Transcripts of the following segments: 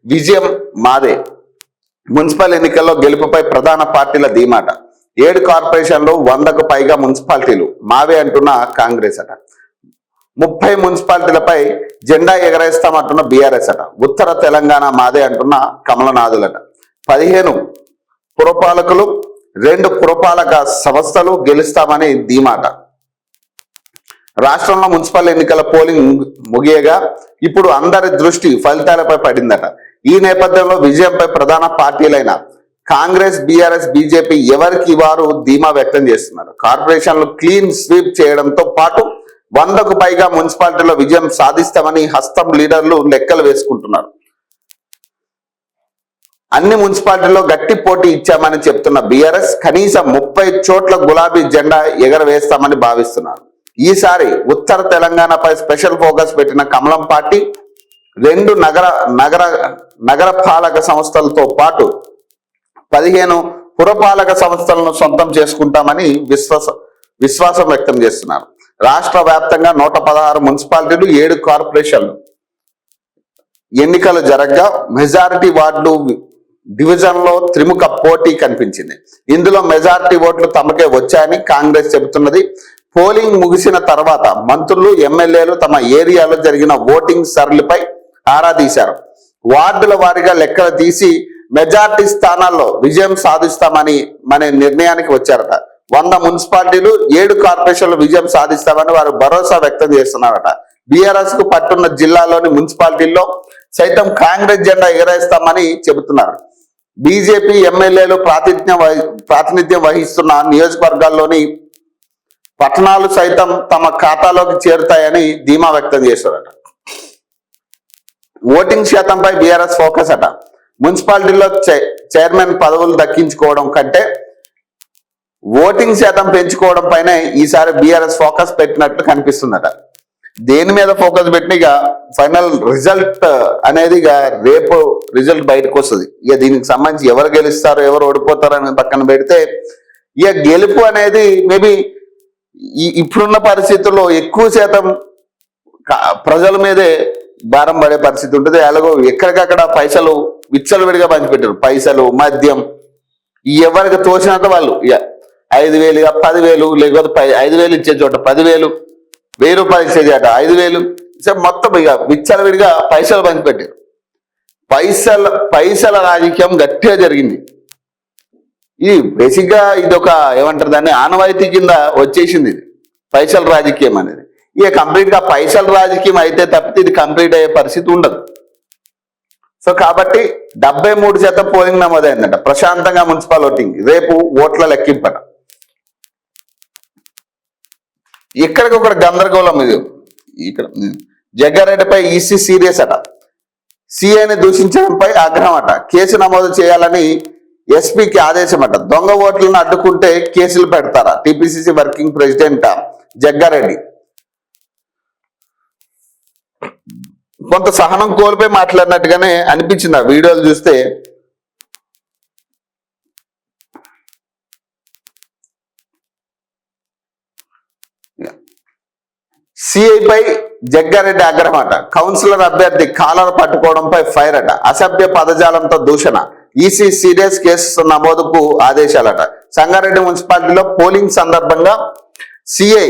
విజయం మాదే. మున్సిపల్ ఎన్నికల్లో గెలుపుపై ప్రధాన పార్టీల ధీమాట. 7 కార్పొరేషన్లు 100కు పైగా మున్సిపాలిటీలు మావే అంటున్న కాంగ్రెస్ అట. 30 మున్సిపాలిటీలపై జెండా ఎగరేస్తామంటున్న బీఆర్ఎస్ అట. ఉత్తర తెలంగాణ మాదే అంటున్న కమలనాథులట. 15 పురపాలకులు 2 పురపాలక సంస్థలు గెలుస్తామని ధీమాట. రాష్ట్రంలో మున్సిపల్ ఎన్నికల పోలింగ్ ముగియగా ఇప్పుడు అందరి దృష్టి ఫలితాలపై పడిందట. ఈ నేపథ్యంలో విజయంపై ప్రధాన పార్టీలైన కాంగ్రెస్, బీఆర్ఎస్, బీజేపీ ఎవరికి వారు ధీమా వ్యక్తం చేస్తున్నారు. కార్పొరేషన్లు క్లీన్ స్వీప్ చేయడంతో పాటు 100కు పైగా మున్సిపాలిటీలో విజయం సాధిస్తామని హస్తం లీడర్లు లెక్కలు వేసుకుంటున్నారు. అన్ని మున్సిపాలిటీల్లో గట్టి పోటీ ఇచ్చామని చెప్తున్న బీఆర్ఎస్ కనీసం 30 చోట్ల గులాబీ జెండా ఎగరవేస్తామని భావిస్తున్నారు. ఈసారి ఉత్తర తెలంగాణపై స్పెషల్ ఫోకస్ పెట్టిన కమలం పార్టీ 2 నగర పాలక సంస్థలతో పాటు 15 పురపాలక సంస్థలను సొంతం చేసుకుంటామని విశ్వాసం వ్యక్తం చేస్తున్నారు. రాష్ట్ర వ్యాప్తంగా 116 మున్సిపాలిటీలు 7 కార్పొరేషన్లు ఎన్నికలు జరగగా మెజారిటీ వార్డులు డివిజన్లో త్రిముఖ పోటీ కనిపించింది. ఇందులో మెజారిటీ ఓట్లు తమకే వచ్చాయని కాంగ్రెస్ చెబుతున్నది. పోలింగ్ ముగిసిన తర్వాత మంత్రులు, ఎమ్మెల్యేలు తమ ఏరియాలో జరిగిన ఓటింగ్ సరళిపై ఆరా తీశారు. వార్డుల వారీగా లెక్కలు తీసి మెజార్టీ స్థానాల్లో విజయం సాధిస్తామని నిర్ణయానికి వచ్చారట. 100 మున్సిపాలిటీలు 7 కార్పొరేషన్లు విజయం సాధిస్తామని వారు భరోసా వ్యక్తం చేస్తున్నారట. బీఆర్ఎస్ కు పట్టున్న జిల్లాలోని మున్సిపాలిటీల్లో సైతం కాంగ్రెస్ జెండా ఎగరేస్తామని చెబుతున్నారు. బీజేపీ ఎమ్మెల్యేలు ప్రాతినిధ్యం వహిస్తున్న నియోజకవర్గాల్లోని పట్టణాలు సైతం తమ ఖాతాలోకి చేరుతాయని ధీమా వ్యక్తం చేశారట. ఓటింగ్ శాతంపై బీఆర్ఎస్ ఫోకస్ అట. మున్సిపాలిటీలో చైర్మన్ పదవులు దక్కించుకోవడం కంటే ఓటింగ్ శాతం పెంచుకోవడం పైన ఈసారి బీఆర్ఎస్ ఫోకస్ పెట్టినట్లు కనిపిస్తుందట. దేని మీద ఫోకస్ పెట్టిన ఇక ఫైనల్ రిజల్ట్ అనేది ఇక రేపు రిజల్ట్ బయటకు వస్తుంది. ఇక దీనికి సంబంధించి ఎవరు గెలుస్తారు, ఎవరు ఓడిపోతారు అని పక్కన పెడితే ఇక గెలుపు అనేది మేబీ ఇప్పుడున్న పరిస్థితుల్లో ఎక్కువ శాతం ప్రజల మీదే భారం పడే పరిస్థితి ఉంటుంది. అలాగో ఎక్కడికక్కడ పైసలు విచ్చలవిడిగా పంచిపెట్టారు. పైసలు, మద్యం ఎవరికి తోచినంత వాళ్ళు ఇక 5,000, 10,000 లేకపోతే 5,000 ఇచ్చే చోట 10,000, 1,000 రూపాయలు ఇచ్చే చోట 5,000 మొత్తం ఇక విచ్చలవిడిగా పైసలు పంచిపెట్టారు. పైసల రాజకీయం గట్టిగా జరిగింది. ఇది బేసిక్ గా ఇదొక ఏమంటారు దాన్ని ఆనవాయితీ కింద వచ్చేసింది ఇది పైసల రాజకీయం అనేది. ఇక కంప్లీట్ గా పైసల రాజకీయం అయితే తప్పితే ఇది కంప్లీట్ అయ్యే పరిస్థితి ఉండదు. సో కాబట్టి 73% పోలింగ్ నమోదైందంట. ప్రశాంతంగా మున్సిపల్ ఓటింగ్. రేపు ఓట్ల లెక్కింపట. ఎక్కడికొక్కడ గందరగోళం. ఇది ఇక్కడ జగ్గారెడ్డిపై ఈసీ సీరియస్ అట. సిఐని దూషించడంపై ఆగ్రహం అట. కేసు నమోదు చేయాలని ఎస్పీకి ఆదేశం అట. దొంగ ఓట్లను అడ్డుకుంటే కేసులు పెడతారా? టీపీసీసీ వర్కింగ్ ప్రెసిడెంట్ జగ్గారెడ్డి కొంత సహనం కోల్పోయి మాట్లాడినట్టుగానే అనిపించింది ఆ వీడియోలు చూస్తే. సిఐపై జగ్గారెడ్డి ఆగ్రహం అట. కౌన్సిలర్ అభ్యర్థి కాలర్ పట్టుకోవడంపై ఫైర్ అట. అసభ్య పదజాలంతో దూషణ. ఈసీ సీరియస్ కేసు నమోదుకు ఆదేశాలట. సంగారెడ్డి మున్సిపాలిటీలో పోలింగ్ సందర్భంగా సిఐ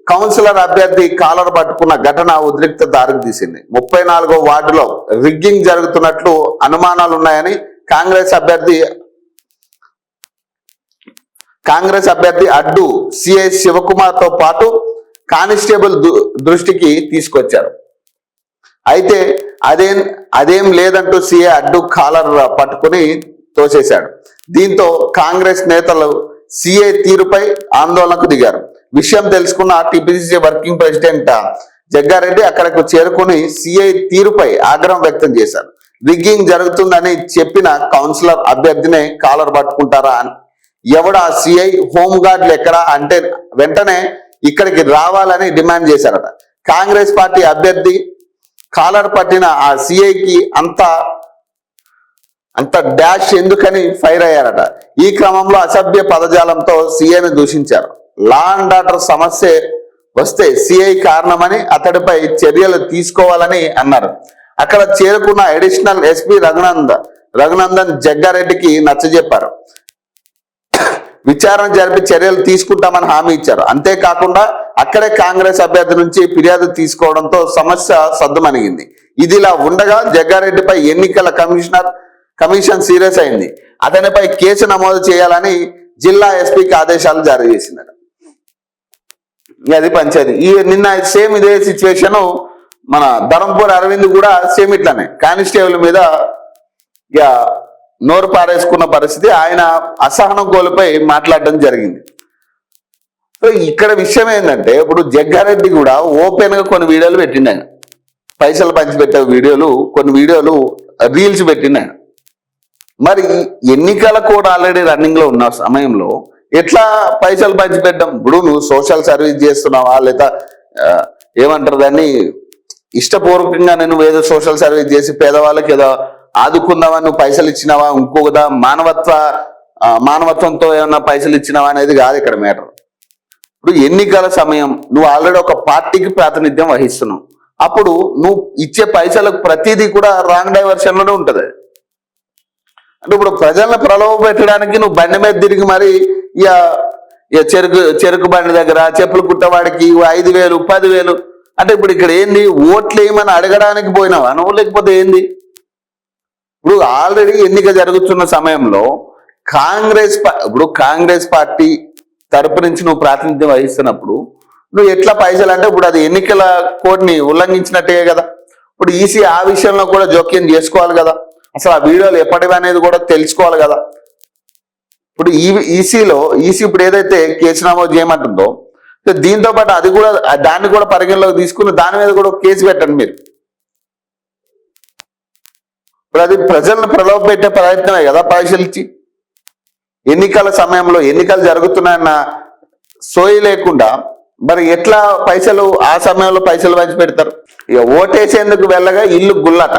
కౌన్సిలర్ అభ్యర్థి కాలర్ పట్టుకున్న ఘటన ఉద్రిక్త దారితీసింది. 34వ వార్డులో రిగ్గింగ్ జరుగుతున్నట్లు అనుమానాలున్నాయని కాంగ్రెస్ అభ్యర్థి అడ్డు సిఐ శివకుమార్ తో పాటు కానిస్టేబుల్ దృష్టికి తీసుకొచ్చారు. అయితే అదేం లేదంటూ సిఐ అడ్డు కాలర్ పట్టుకుని తోసేశాడు. దీంతో కాంగ్రెస్ నేతలు సిఐ తీరుపై ఆందోళనకు దిగారు. విషయం తెలుసుకున్న టీపీసీసీ వర్కింగ్ ప్రెసిడెంట్ జగ్గారెడ్డి అక్కడకు చేరుకుని సిఐ తీరుపై ఆగ్రహం వ్యక్తం చేశారు. రిగ్గింగ్ జరుగుతుందని చెప్పిన కౌన్సిలర్ అభ్యర్థినే కాలర్ పట్టుకుంటారా? ఎవడా సిఐ? హోంగార్డులు ఎక్కడా అంటే వెంటనే ఇక్కడికి రావాలని డిమాండ్ చేశారట. కాంగ్రెస్ పార్టీ అభ్యర్థి కాలర్ పట్టిన ఆ సిఐకి అంత డాష్ ఎందుకని ఫైర్ అయ్యారట. ఈ క్రమంలో అసభ్య పదజాలంతో సిఐని దూషించారు. లా అండ్ ఆర్డర్ సమస్య వస్తే సిఐ కారణమని అతడిపై చర్యలు తీసుకోవాలని అన్నారు. అక్కడ చేరుకున్న అడిషనల్ ఎస్పీ రఘునందన్ జగ్గారెడ్డికి నచ్చజెప్పారు. విచారణ జరిపి చర్యలు తీసుకుంటామని హామీ ఇచ్చారు. అంతేకాకుండా అక్కడే కాంగ్రెస్ అభ్యర్థి నుంచి ఫిర్యాదు తీసుకోవడంతో సమస్య సద్దుమణిగింది. ఇదిలా ఉండగా జగ్గారెడ్డిపై ఎన్నికల కమిషన్ సీరియస్ అయింది. అతనిపై కేసు నమోదు చేయాలని జిల్లా ఎస్పీకి ఆదేశాలు జారీ చేసిందట. అది పంచాయతీ. నిన్న సేమ్ ఇదే సిచ్యువేషన్ మన ధర్మపూర్ అరవింద్ కూడా సేమ్ ఇట్లానే కానిస్టేబుల్ మీద ఇక నోరు పారేసుకున్న పరిస్థితి. ఆయన అసహనం కోల్పోయి మాట్లాడడం జరిగింది. సో ఇక్కడ విషయం ఏంటంటే ఇప్పుడు జగ్గారెడ్డి కూడా ఓపెన్ గా కొన్ని వీడియోలు పెట్టిండు. ఆయన పైసలు పంచిపెట్టే వీడియోలు, కొన్ని వీడియోలు రీల్స్ పెట్టిండు ఆయన. మరి ఎన్నికల కోడ్ ఆల్రెడీ రన్నింగ్ లో ఉన్న సమయంలో ఎట్లా పైసలు పంచిపెట్టడం? ఇప్పుడు నువ్వు సోషల్ సర్వీస్ చేస్తున్నావా, లేదా ఏమంటారు దాన్ని, ఇష్టపూర్వకంగా నేను ఏదో సోషల్ సర్వీస్ చేసి పేదవాళ్ళకి ఏదో ఆదుకుందామా, నువ్వు పైసలు ఇచ్చినావా, ఇంకొకదా మానవత్వంతో ఏమన్నా పైసలు ఇచ్చినావా అనేది కాదు ఇక్కడ మ్యాటర్. ఇప్పుడు ఎన్నికల సమయం, నువ్వు ఆల్రెడీ ఒక పార్టీకి ప్రాతినిధ్యం వహిస్తున్నావు. అప్పుడు నువ్వు ఇచ్చే పైసలకు ప్రతిదీ కూడా రాంగ్ డైవర్షన్ లోనే ఉంటది. అంటే ఇప్పుడు ప్రజలను ప్రలోభ పెట్టడానికి నువ్వు బండి మీద తిరిగి మరి ఇక చెరుకు బండి దగ్గర చెప్పులు కుట్టవాడికి 5,000 10,000 అంటే ఇప్పుడు ఇక్కడ ఏంది, ఓట్లు వేయమని అడగడానికి పోయినావా నువ్వు, లేకపోతే ఏంది? ఇప్పుడు ఆల్రెడీ ఎన్నిక జరుగుతున్న సమయంలో కాంగ్రెస్ పార్టీ తరపు నుంచి నువ్వు ప్రాతినిధ్యం వహిస్తున్నప్పుడు నువ్వు ఎట్లా పైసలు అంటే ఇప్పుడు అది ఎన్నికల కోడ్ని ఉల్లంఘించినట్టే కదా. ఇప్పుడు ఈసీ ఆ విషయంలో కూడా జోక్యం చేసుకోవాలి కదా. అసలు ఆ వీడియోలు ఎప్పటివి అనేది కూడా తెలుసుకోవాలి కదా. ఇప్పుడు ఈసీ ఇప్పుడు ఏదైతే కేసు నమోదు చేయమంటుందో దీంతో పాటు అది కూడా, దాన్ని కూడా పరిగణలోకి తీసుకుని దాని మీద కూడా కేసు పెట్టండి మీరు. ఇప్పుడు అది ప్రజలను ప్రలోభ పెట్టే ప్రయత్నమే కదా పైసలు ఇచ్చి. ఎన్నికల సమయంలో ఎన్నికలు జరుగుతున్నాయన్న సోయి లేకుండా మరి ఎట్లా పైసలు ఆ సమయంలో పైసలు పంచి పెడతారు? ఇక ఓటేసేందుకు వెళ్ళగా ఇల్లు గుల్లట.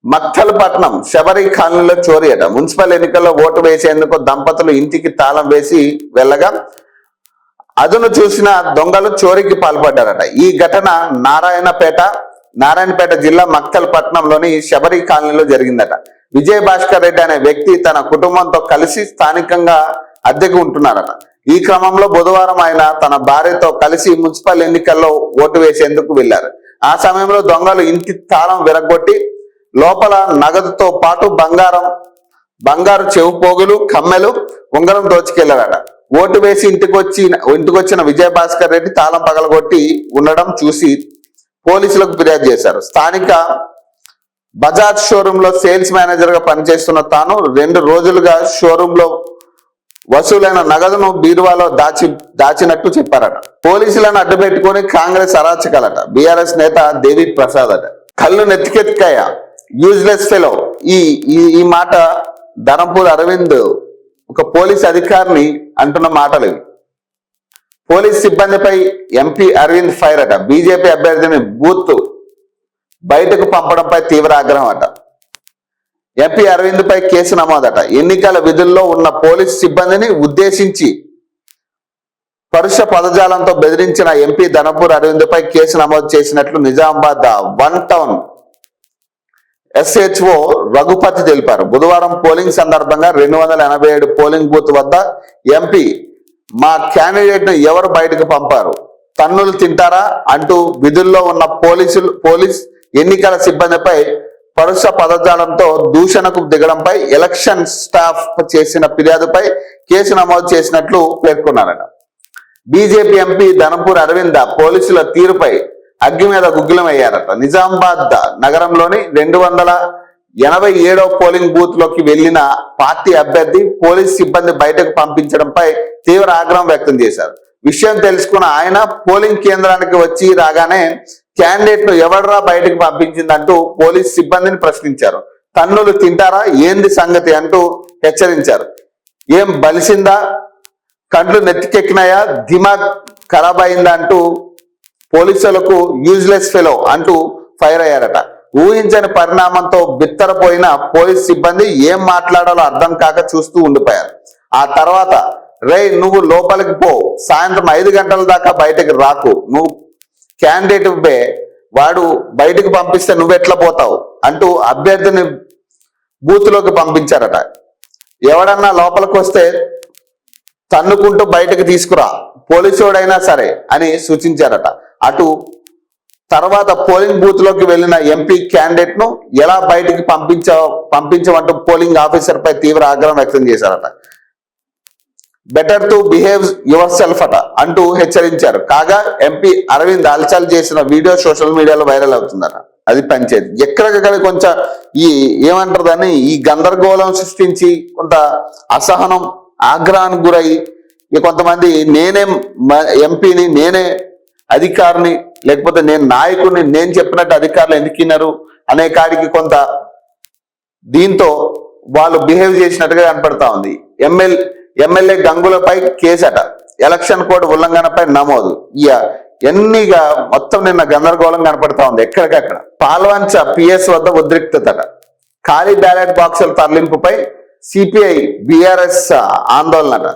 మక్తలపట్నం శబరి కాలనీలో చోరీ అట. మున్సిపల్ ఎన్నికల్లో ఓటు వేసేందుకు దంపతులు ఇంటికి తాళం వేసి వెళ్ళగా అదును చూసిన దొంగలు చోరీకి పాల్పడ్డారట. ఈ ఘటన నారాయణపేట జిల్లా మక్తలపట్నంలోని శబరి కాలనీలో జరిగిందట. విజయ్ భాస్కర్ రెడ్డి అనే వ్యక్తి తన కుటుంబంతో కలిసి స్థానికంగా అద్దెకు ఉంటున్నారట. ఈ క్రమంలో బుధవారం ఆయన తన భార్యతో కలిసి మున్సిపల్ ఎన్నికల్లో ఓటు వేసేందుకు వెళ్లారు. ఆ సమయంలో దొంగలు ఇంటి తాళం విరగొట్టి లోపల నగదుతో పాటు బంగారు చెవు పోగులు, కమ్మెలు, ఉంగరం దోచుకెళ్లారట. ఓటు వేసి ఇంటికొచ్చిన విజయ్ భాస్కర్ రెడ్డి తాళం పగలగొట్టి ఉండడం చూసి పోలీసులకు ఫిర్యాదు చేశారు. స్థానిక బజాజ్ షోరూమ్ లో సేల్స్ మేనేజర్ గా పనిచేస్తున్న తాను 2 రోజులుగా షోరూమ్ లో వసూలైన నగదును బీరువాలో దాచినట్టు చెప్పారట. పోలీసులను అడ్డుపెట్టుకుని కాంగ్రెస్ అరాచకాలట. బీఆర్ఎస్ నేత దేవి ప్రసాద్ అట. కళ్ళు నెత్తికెత్తికాయ, యూజ్లెస్ ఫెలో. ఈ మాట ధర్మపూర్ అరవింద్ ఒక పోలీస్ అధికారిని అంటున్న మాటలు ఇవి. పోలీస్ సిబ్బందిపై ఎంపీ అరవింద్ ఫైర్ అట. బీజేపీ అభ్యర్థిని బూత్ బయటకు పంపడంపై తీవ్ర ఆగ్రహం అట. ఎంపీ అరవింద్ పై కేసు నమోదట. ఎన్నికల విధుల్లో ఉన్న పోలీస్ సిబ్బందిని ఉద్దేశించి పరుష పదజాలంతో బెదిరించిన ఎంపీ ధర్మపూర్ అరవింద్ పై కేసు నమోదు చేసినట్లు నిజామాబాద్ 1 టౌన్ SHO రఘుపతి తెలిపారు. బుధవారం పోలింగ్ సందర్భంగా 287 పోలింగ్ బూత్ వద్ద ఎంపీ మా క్యాండిడేట్ ను ఎవరు బయటకు పంపారు, తన్నులు తింటారా అంటూ విధుల్లో ఉన్న పోలీస్ ఎన్నికల సిబ్బందిపై పరుష పదజాలంతో దూషణకు దిగడంపై ఎలక్షన్ స్టాఫ్ చేసిన ఫిర్యాదుపై కేసు నమోదు చేసినట్లు పేర్కొన్నారట. బీజేపీ ఎంపీ ధర్మపూర్ అరవింద్ పోలీసుల తీరుపై అగ్గి మీద గుగ్గిలమయ్యారట. నిజామాబాద్ నగరంలోని 287వ పోలింగ్ బూత్ లోకి వెళ్లిన పార్టీ అభ్యర్థి పోలీస్ సిబ్బంది బయటకు పంపించడంపై తీవ్ర ఆగ్రహం వ్యక్తం చేశారు. విషయం తెలుసుకున్న ఆయన పోలింగ్ కేంద్రానికి వచ్చి రాగానే క్యాండిడేట్ ను ఎవడరా బయటకు పంపించిందంటూ పోలీస్ సిబ్బందిని ప్రశ్నించారు. తన్నులు తింటారా ఏంది సంగతి అంటూ హెచ్చరించారు. ఏం బలిసిందా, కండ్లు నెత్తికెక్కినాయా, దిమాగ్ ఖరాబ్ అయిందా అంటూ పోలీసులకు యూజ్లెస్ ఫెలో అంటూ ఫైర్ అయ్యారట. ఊహించని పరిణామంతో బిత్తరపోయిన పోలీస్ సిబ్బంది ఏం మాట్లాడాలో అర్థం కాక చూస్తూ ఉండిపోయారు. ఆ తర్వాత నువ్వు లోపలికి పో, సాయంత్రం 5 గంటల దాకా బయటకు రాకు, నువ్వు క్యాండిడేట్ వాడు బయటకు పంపిస్తే నువ్వెట్లా పోతావు అంటూ అభ్యర్థిని బూత్లోకి పంపించారట. ఎవడన్నా లోపలికి వస్తే తన్నుకుంటూ బయటకు తీసుకురా, పోలీసుడైనా సరే అని సూచించారట. అటు తర్వాత పోలింగ్ బూత్ లోకి వెళ్లిన ఎంపీ క్యాండిడేట్ ను ఎలా బయటికి పంపించమంటూ పోలింగ్ ఆఫీసర్ పై తీవ్ర ఆగ్రహం వ్యక్తం చేశారట. Better to behave your self అట అంటూ హెచ్చరించారు. కాగా ఎంపీ అరవింద్ హల్చల్ చేసిన వీడియో సోషల్ మీడియాలో వైరల్ అవుతుందట. అది పంచేది ఎక్కడికక్కడ కొంచెం ఏమంటారు దాన్ని ఈ గందరగోళం సృష్టించి కొంత అసహనం ఆగ్రహానికి గురై కొంతమంది నేనే ఎంపీని, నేనే అధికారిని, లేకపోతే నేను నాయకుడిని, నేను చెప్పినట్టు అధికారులు ఎందుకు విన్నారు అనే కాడికి కొంత దీంతో వాళ్ళు బిహేవ్ చేసినట్టుగా కనపడతా ఉంది. ఎమ్మెల్యే గంగులపై కేసట, ఎలక్షన్ కోడ్ ఉల్లంఘనపై నమోదు. ఎన్నిగా మొత్తం నిన్న గందరగోళం కనపడతా ఉంది ఎక్కడికక్కడ. పాల్వంచ పిఎస్ వద్ద ఉద్రిక్తత, ఖాళీ బ్యాలెట్ బాక్సుల తరలింపుపై సిపిఐ బీఆర్ఎస్ ఆందోళన,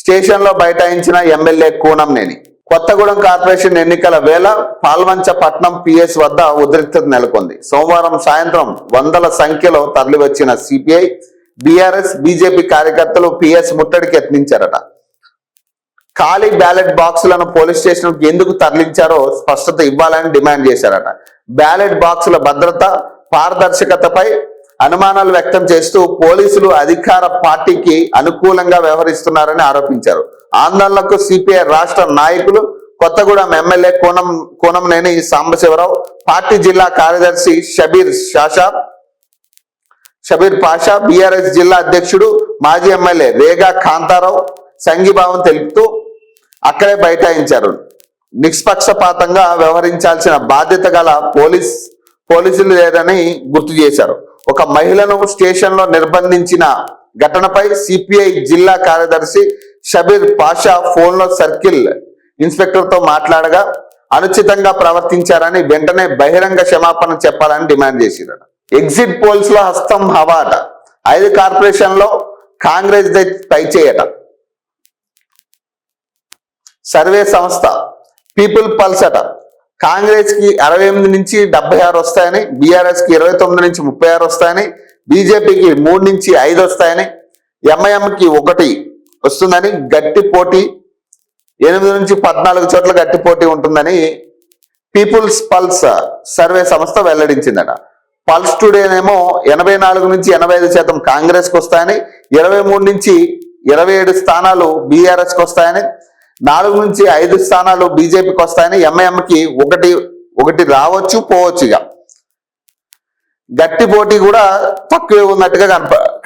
స్టేషన్ లో బైఠాయించిన ఎమ్మెల్యే కూనంనేని. కొత్తగూడెం కార్పొరేషన్ ఎన్నికల వేళ పాల్వంచ పట్నం పిఎస్ వద్ద ఉద్రిక్తత నెలకొంది. సోమవారం సాయంత్రం వందల సంఖ్యలో తరలివచ్చిన సిపిఐ బీఆర్ఎస్ బీజేపీ కార్యకర్తలు పిఎస్ ముట్టడికి యత్నించారట. ఖాళీ బ్యాలెట్ బాక్సులను పోలీస్ స్టేషన్ ఎందుకు తరలించారో స్పష్టత ఇవ్వాలని డిమాండ్ చేశారట. బ్యాలెట్ బాక్సుల భద్రత, పారదర్శకతపై అనుమానాలు వ్యక్తం చేస్తూ పోలీసులు అధికార పార్టీకి అనుకూలంగా వ్యవహరిస్తున్నారని ఆరోపించారు. ఆందోళనకు సిపిఐ రాష్ట్ర నాయకులు కొత్తగూడెం ఎమ్మెల్యే కూనంనేని సాంబశివరావు, పార్టీ జిల్లా కార్యదర్శి షబీర్ పాషా, బీఆర్ఎస్ జిల్లా అధ్యక్షుడు మాజీ ఎమ్మెల్యే రేగా కాంతారావు సంఘీభావం తెలుపుతూ అక్కడే బైఠాయించారు. నిష్పక్షపాతంగా వ్యవహరించాల్సిన బాధ్యత గల పోలీసులు లేరని గుర్తు చేశారు. ఒక మహిళను స్టేషన్ లో నిర్బంధించిన ఘటనపై సిపిఐ జిల్లా కార్యదర్శి షబీర్ పాషా ఫోన్ లో సర్కిల్ ఇన్స్పెక్టర్ తో మాట్లాడగా అనుచితంగా ప్రవర్తించారని వెంటనే బహిరంగ క్షమాపణ చెప్పాలని డిమాండ్ చేశారు. ఎగ్జిట్ పోల్స్ లో హస్తం హవాట, 5 కార్పొరేషన్ లో కాంగ్రెస్ పై చేయట. సర్వే సంస్థ పీపుల్ పల్స్ అట, కాంగ్రెస్ కి 68 నుంచి 76 వస్తాయని, బీఆర్ఎస్ కి 29 నుంచి 36 వస్తాయని, బీజేపీకి 3 నుంచి 5 వస్తాయని, ఎంఐఎంకి 1 వస్తుందని, గట్టి పోటీ 8 నుంచి 14 చోట్ల గట్టి పోటీ ఉంటుందని పీపుల్స్ పల్స్ సర్వే సంస్థ వెల్లడించిందట. పల్స్ టుడేనేమో 84 నుంచి 85% కాంగ్రెస్ కి వస్తాయని, 23 నుంచి 27 స్థానాలు బీఆర్ఎస్ కి వస్తాయని, 4 నుంచి 5 స్థానాలు బీజేపీకి వస్తాయని, ఎంఐఎంకి 1 రావచ్చు పోవచ్చుగా. గట్టి పోటీ కూడా తక్కువే ఉన్నట్టుగా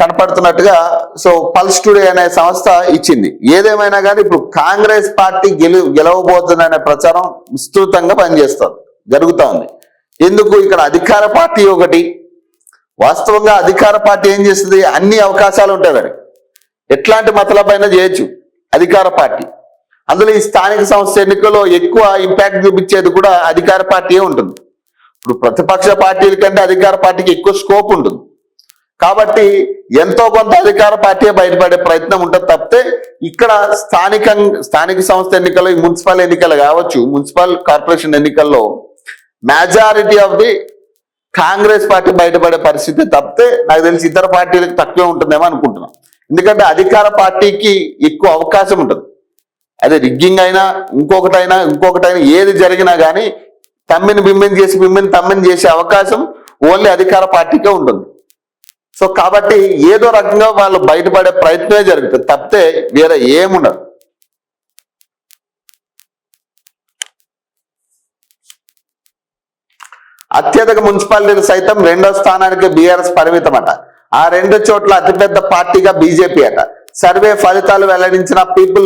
కనపడుతున్నట్టుగా సో పల్స్ టుడే అనే సంస్థ ఇచ్చింది. ఏదేమైనా కానీ ఇప్పుడు కాంగ్రెస్ పార్టీ గెలవబోతుందనే ప్రచారం విస్తృతంగా జరుగుతూ ఉంది. ఎందుకు ఇక్కడ అధికార పార్టీ ఒకటి, వాస్తవంగా అధికార పార్టీ ఏం చేస్తుంది, అన్ని అవకాశాలు ఉంటాయి వారికి, ఎట్లాంటి మతలపైన చేయొచ్చు అధికార పార్టీ. అందులో ఈ స్థానిక సంస్థ ఎన్నికల్లో ఎక్కువ ఇంపాక్ట్ చూపించేది కూడా అధికార పార్టీయే ఉంటుంది. ఇప్పుడు ప్రతిపక్ష పార్టీల కంటే అధికార పార్టీకి ఎక్కువ స్కోప్ ఉంటుంది కాబట్టి ఎంతో కొంత అధికార పార్టీ బయటపడే ప్రయత్నం ఉంటుంది తప్పితే ఇక్కడ స్థానిక సంస్థ ఎన్నికల్లో, మున్సిపల్ ఎన్నికలు కావచ్చు, మున్సిపల్ కార్పొరేషన్ ఎన్నికల్లో majority of the Congress party బయటపడే పరిస్థితి తప్పితే నాకు తెలిసి ఇతర పార్టీలకు తక్కువే ఉంటుందేమో అనుకుంటున్నాం. ఎందుకంటే అధికార పార్టీకి ఎక్కువ అవకాశం ఉంటుంది. అదే రిగ్గింగ్ అయినా ఇంకొకటైనా ఏది జరిగినా కానీ తమ్మిని చేసే అవకాశం ఓన్లీ అధికార పార్టీకే ఉంటుంది. సో కాబట్టి ఏదో రకంగా వాళ్ళు బయటపడే ప్రయత్నమే జరుగుతుంది తప్పితే వేరే ఏముండదు. అత్యధిక మున్సిపాలిటీలు సైతం 2వ స్థానానికి బీఆర్ఎస్ పరిమితమట. ఆ 2 చోట్ల అతిపెద్ద పార్టీగా బీజేపీ అట. సర్వే ఫలితాలు వెల్లడించిన పీపుల్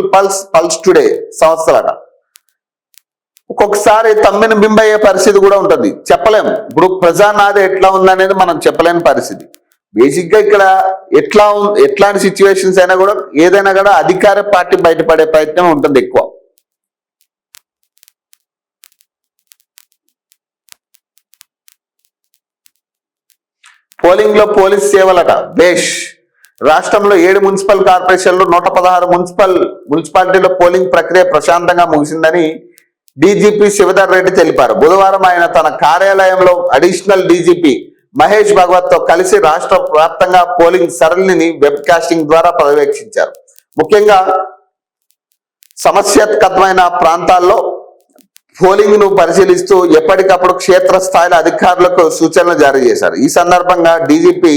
పల్స్ టుడే సంస్థలట. ఒక్కొక్కసారి తమ్మిని బింబయ్యే పరిస్థితి కూడా ఉంటుంది, చెప్పలేము. ఇప్పుడు ప్రజానాది ఎట్లా ఉందనేది మనం చెప్పలేని పరిస్థితి. బేసిక్ గా ఇక్కడ ఎట్లాంటి సిచ్యువేషన్స్ అయినా కూడా ఏదైనా కూడా అధికార పార్టీ బయటపడే ప్రయత్నం ఉంటుంది ఎక్కువ. పోలింగ్ లో పోలీస్ సేవలట బేష్. రాష్ట్రంలో 7 మున్సిపల్ కార్పొరేషన్లు 116 మున్సిపాలిటీలో పోలింగ్ ప్రక్రియ ప్రశాంతంగా ముగిసిందని డీజీపీ శివధర్ రెడ్డి తెలిపారు. బుధవారం ఆయన తన కార్యాలయంలో అడిషనల్ డీజీపీ మహేష్ భగవత్ తో కలిసి రాష్ట్ర వ్యాప్తంగా పోలింగ్ సరళిని వెబ్ కాస్టింగ్ ద్వారా పర్యవేక్షించారు. ముఖ్యంగా సమస్యాత్మకమైన ప్రాంతాల్లో పోలింగ్ ను పరిశీలిస్తూ ఎప్పటికప్పుడు క్షేత్రస్థాయిలో అధికారులకు సూచనలు జారీ చేశారు. ఈ సందర్భంగా డీజీపీ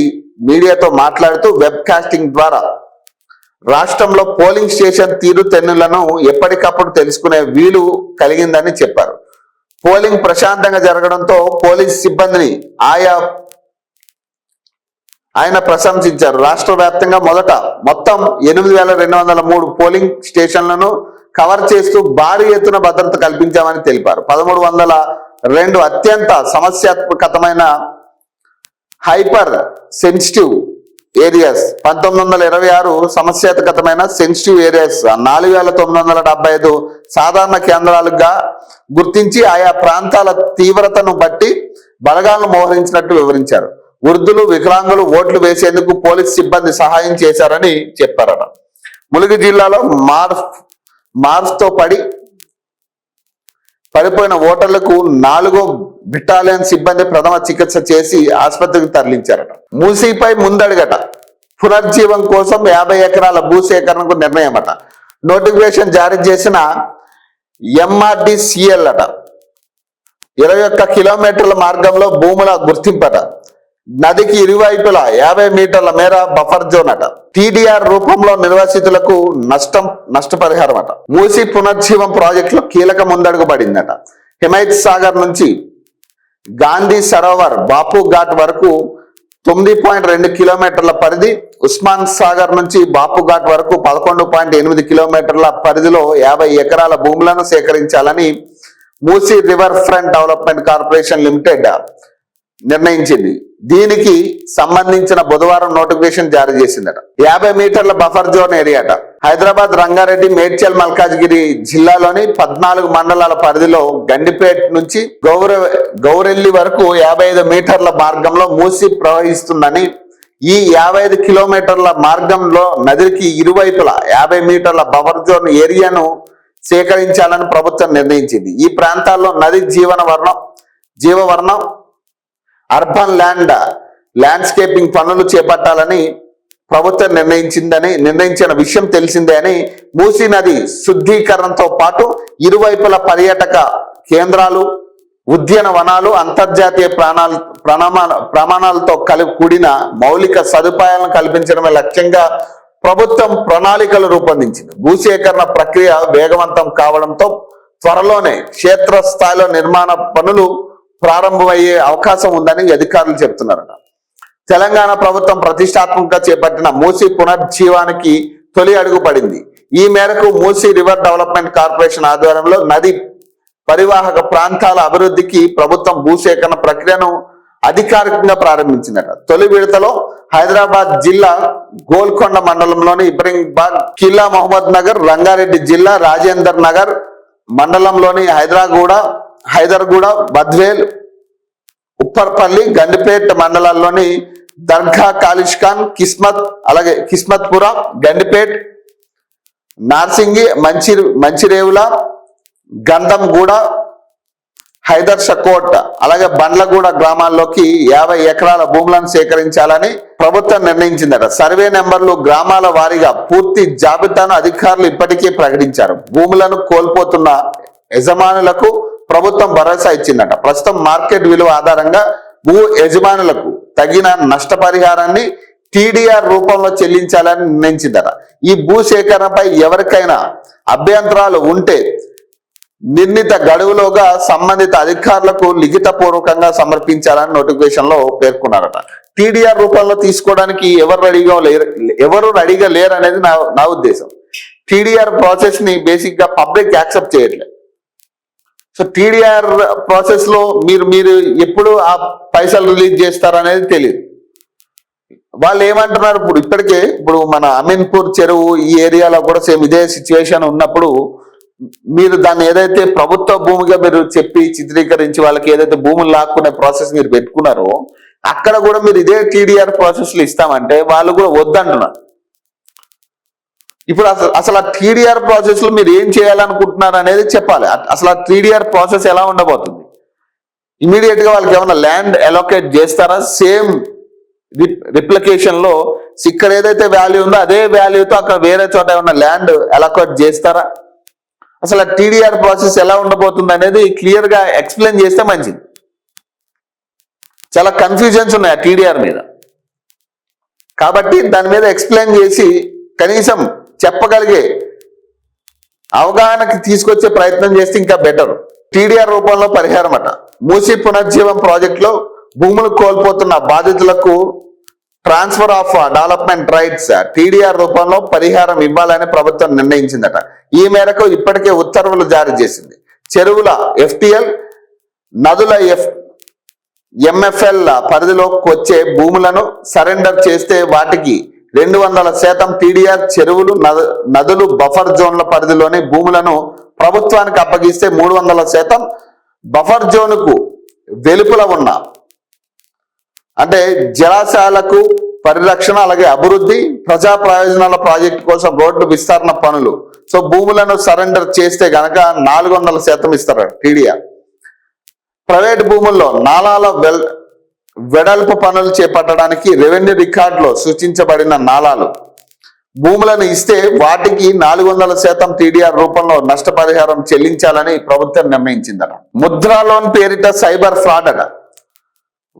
మీడియాతో మాట్లాడుతూ వెబ్ కాస్టింగ్ ద్వారా రాష్ట్రంలో పోలింగ్ స్టేషన్ తీరుతెన్నులను ఎప్పటికప్పుడు తెలుసుకునే వీలు కలిగిందని చెప్పారు. పోలింగ్ ప్రశాంతంగా జరగడంతో పోలీస్ సిబ్బందిని ఆయన ప్రశంసించారు. రాష్ట్ర వ్యాప్తంగా మొత్తం 8,203 పోలింగ్ స్టేషన్లను కవర్ చేస్తూ భారీ ఎత్తున భద్రత కల్పించామని తెలిపారు. 1,302 అత్యంత సమస్యాత్మకమైన హైపర్ సెన్సిటివ్ ఏరియాస్, 1926 సమస్యాత్మకమైన సెన్సిటివ్ ఏరియాస్, 4,975 సాధారణ కేంద్రాలుగా గుర్తించి ఆయా ప్రాంతాల తీవ్రతను బట్టి బలగాలను మోహరించినట్టు వివరించారు. వృద్ధులు, వికలాంగులు ఓట్లు వేసేందుకు పోలీస్ సిబ్బంది సహాయం చేశారని చెప్పారట. ములుగు జిల్లాలో మార్స్తో పడిపోయిన ఓటర్లకు 4వ బెటాలియన్ సిబ్బంది ప్రథమ చికిత్స చేసి ఆసుపత్రికి తరలించారట. మూసీపై ముందడుగట, పునర్జీవం కోసం 50 ఎకరాల భూసేకరణకు నిర్ణయమట. నోటిఫికేషన్ జారీ చేసిన MRDCL అట. 21 కిలోమీటర్ల మార్గంలో భూముల గుర్తింపట. నదికి ఇరువైపులా 50 మీటర్ల మేర బఫర్ జోన్ అట. TDR రూపంలో నిర్వాసితులకు నష్టపరిహారం అట. మూసీ పునర్జీవం ప్రాజెక్టులో కీలక ముందడుగు పడిందట. హిమాయత్ సాగర్ నుంచి గాంధీ సరోవర్ బాపు ఘాట్ వరకు 9.2 కిలోమీటర్ల పరిధి, ఉస్మాన్ సాగర్ నుంచి బాపు ఘాట్ వరకు 11.8 కిలోమీటర్ల పరిధిలో 50 ఎకరాల భూములను సేకరించాలని Musi river front development corporation limited నిర్ణయించింది. దీనికి సంబంధించిన బుధవారం నోటిఫికేషన్ జారీ చేసిందట. 50 మీటర్ల బఫర్ జోన్ ఏరియాట. హైదరాబాద్, రంగారెడ్డి, మేడ్చల్, మల్కాజ్గిరి జిల్లాలోని 14 మండలాల పరిధిలో గండిపేట్ నుంచి గౌరెల్లి వరకు 55 మీటర్ల మార్గంలో మూసి ప్రవహిస్తుందని, ఈ 55 కిలోమీటర్ల మార్గంలో నదికి ఇరువైపులా 50 మీటర్ల బఫర్ జోన్ ఏరియాను సేకరించాలని ప్రభుత్వం నిర్ణయించింది. ఈ ప్రాంతాల్లో నది జీవవర్ణం అర్బన్ ల్యాండ్స్కేపింగ్ పనులు చేపట్టాలని ప్రభుత్వం నిర్ణయించిన విషయం తెలిసిందే అని, మూసీ నది శుద్ధీకరణతో పాటు ఇరువైపుల పర్యాటక కేంద్రాలు, ఉద్యానవనాలు, అంతర్జాతీయ ప్రమాణాలతో కూడిన మౌలిక సదుపాయాలను కల్పించడమే లక్ష్యంగా ప్రభుత్వం ప్రణాళికలు రూపొందించింది. భూసేకరణ ప్రక్రియ వేగవంతం కావడంతో త్వరలోనే క్షేత్రస్థాయిలో నిర్మాణ పనులు ప్రారంభమయ్యే అవకాశం ఉందని అధికారులు చెబుతున్నారట. తెలంగాణ ప్రభుత్వం ప్రతిష్టాత్మకంగా చేపట్టిన మూసీ పునర్జీవానికి తొలి అడుగు పడింది. ఈ మేరకు మూసీ రివర్ డెవలప్మెంట్ కార్పొరేషన్ ఆధ్వర్యంలో నది పరివాహక ప్రాంతాల అభివృద్ధికి ప్రభుత్వం భూసేకరణ ప్రక్రియను అధికారికంగా ప్రారంభించిందట. తొలి విడతలో హైదరాబాద్ జిల్లా గోల్కొండ మండలంలోని ఇబ్రహీంబాగ్, కిల్లా మహమ్మద్ నగర్, రంగారెడ్డి జిల్లా రాజేందర్ నగర్ మండలంలోని హైదర్గూడ, బద్వేల్, ఉప్పర్పల్లి, గండిపేట్ మండలాల్లోని దర్గా, కాలిష్ఖాన్, కిస్మత్పుర, గండిపేట్, నార్సింగి, మంచిరేవుల, గంధంగూడ, హైదర్ షకోట్, అలాగే బండ్లగూడ గ్రామాల్లోకి 50 ఎకరాల భూములను సేకరించాలని ప్రభుత్వం నిర్ణయించిందట. సర్వే నెంబర్లు గ్రామాల వారీగా పూర్తి జాబితాను అధికారులు ఇప్పటికే ప్రకటించారు. భూములను కోల్పోతున్న యజమానులకు ప్రభుత్వం భరోసా ఇచ్చిందట. ప్రస్తుతం మార్కెట్ విలువ ఆధారంగా భూ యజమానులకు తగిన నష్టపరిహారాన్ని TDR రూపంలో చెల్లించాలని నిర్ణయించిందట. ఈ భూ సేకరణపై ఎవరికైనా అభ్యంతరాలు ఉంటే నిర్ణీత గడువులోగా సంబంధిత అధికారులకు లిఖితపూర్వకంగా సమర్పించాలని నోటిఫికేషన్ లో పేర్కొన్నారట. TDR రూపంలో తీసుకోవడానికి ఎవరు రెడీగా లేరు అనేది నా ఉద్దేశం. TDR ప్రాసెస్ ని బేసిక్ గా పబ్లిక్ యాక్సెప్ట్ చేయట్లేదు. సో TDR ప్రాసెస్ లో మీరు ఎప్పుడు ఆ పైసలు రిలీజ్ చేస్తారనేది తెలియదు. వాళ్ళు ఏమంటున్నారు, ఇప్పుడు మన అమీన్పూర్ చెరువు ఈ ఏరియాలో కూడా సేమ్ ఇదే సిచ్యువేషన్ ఉన్నప్పుడు మీరు దాన్ని ఏదైతే ప్రభుత్వ భూమిగా మీరు చెప్పి చిత్రీకరించి వాళ్ళకి ఏదైతే భూములు లాక్కునే ప్రాసెస్ మీరు పెట్టుకున్నారో అక్కడ కూడా మీరు ఇదే TDR ప్రాసెస్ లో ఇస్తామంటే వాళ్ళు కూడా వద్దంటున్నారు. ఇప్పుడు అసలు ఆ టీడీఆర్ ప్రాసెస్ లో మీరు ఏం చేయాలనుకుంటున్నారు అనేది చెప్పాలి. అసలు ఆ టీడీఆర్ ప్రాసెస్ ఎలా ఉండబోతుంది? ఇమీడియట్ గా వాళ్ళకి ఏమైనా ల్యాండ్ అలొకేట్ చేస్తారా? సేమ్ రిప్లికేషన్ లో ఇక్కడ ఏదైతే వాల్యూ ఉందో అదే వాల్యూతో అక్కడ వేరే చోట ఏమైనా ల్యాండ్ అలొకేట్ చేస్తారా? అసలు ఆ టీడీఆర్ ప్రాసెస్ ఎలా ఉండబోతుంది అనేది క్లియర్ గా ఎక్స్ప్లెయిన్ చేస్తే మంచిది. చాలా కన్ఫ్యూజన్స్ ఉన్నాయి ఆ టీడీఆర్ మీద, కాబట్టి దాని మీద ఎక్స్ప్లెయిన్ చేసి కనీసం చెప్పగలిగే అవగాహనకి తీసుకొచ్చే ప్రయత్నం చేస్తే ఇంకా బెటర్. టీడీఆర్ రూపంలో పరిహారం అట. మూసీ పునర్జీవం ప్రాజెక్టులో భూములు కోల్పోతున్న బాధితులకు transfer of development rights TDR రూపంలో పరిహారం ఇవ్వాలని ప్రభుత్వం నిర్ణయించిందట. ఈ మేరకు ఇప్పటికే ఉత్తర్వులు జారీ చేసింది. చెరువుల FTL, నదుల MFL పరిధిలోకి వచ్చే భూములను సరెండర్ చేస్తే వాటికి 200% టీడీఆర్, చెరువులు, నదులు బఫర్ జోన్ల పరిధిలోని భూములను ప్రభుత్వానికి అప్పగిస్తే 300% బఫర్ జోన్కు వెలుపల ఉన్న అంటే జలాశయాలకు పరిరక్షణ, అలాగే అభివృద్ధి, ప్రజా ప్రయోజనాల ప్రాజెక్టు కోసం రోడ్డు విస్తరణ పనులు భూములను సరెండర్ చేస్తే గనక 400% ఇస్తారు టీడీఆర్. ప్రైవేట్ భూముల్లో నాలాల వెడల్పు పనులు చేపట్టడానికి రెవెన్యూ రికార్డులో సూచించబడిన నాలాలు భూములను ఇస్తే వాటికి 400% టీడీఆర్ రూపంలో నష్టపరిహారం చెల్లించాలని ప్రభుత్వం నిర్ణయించిందట. ముద్రా లోన్ పేరిట సైబర్ ఫ్రాడ్ అట.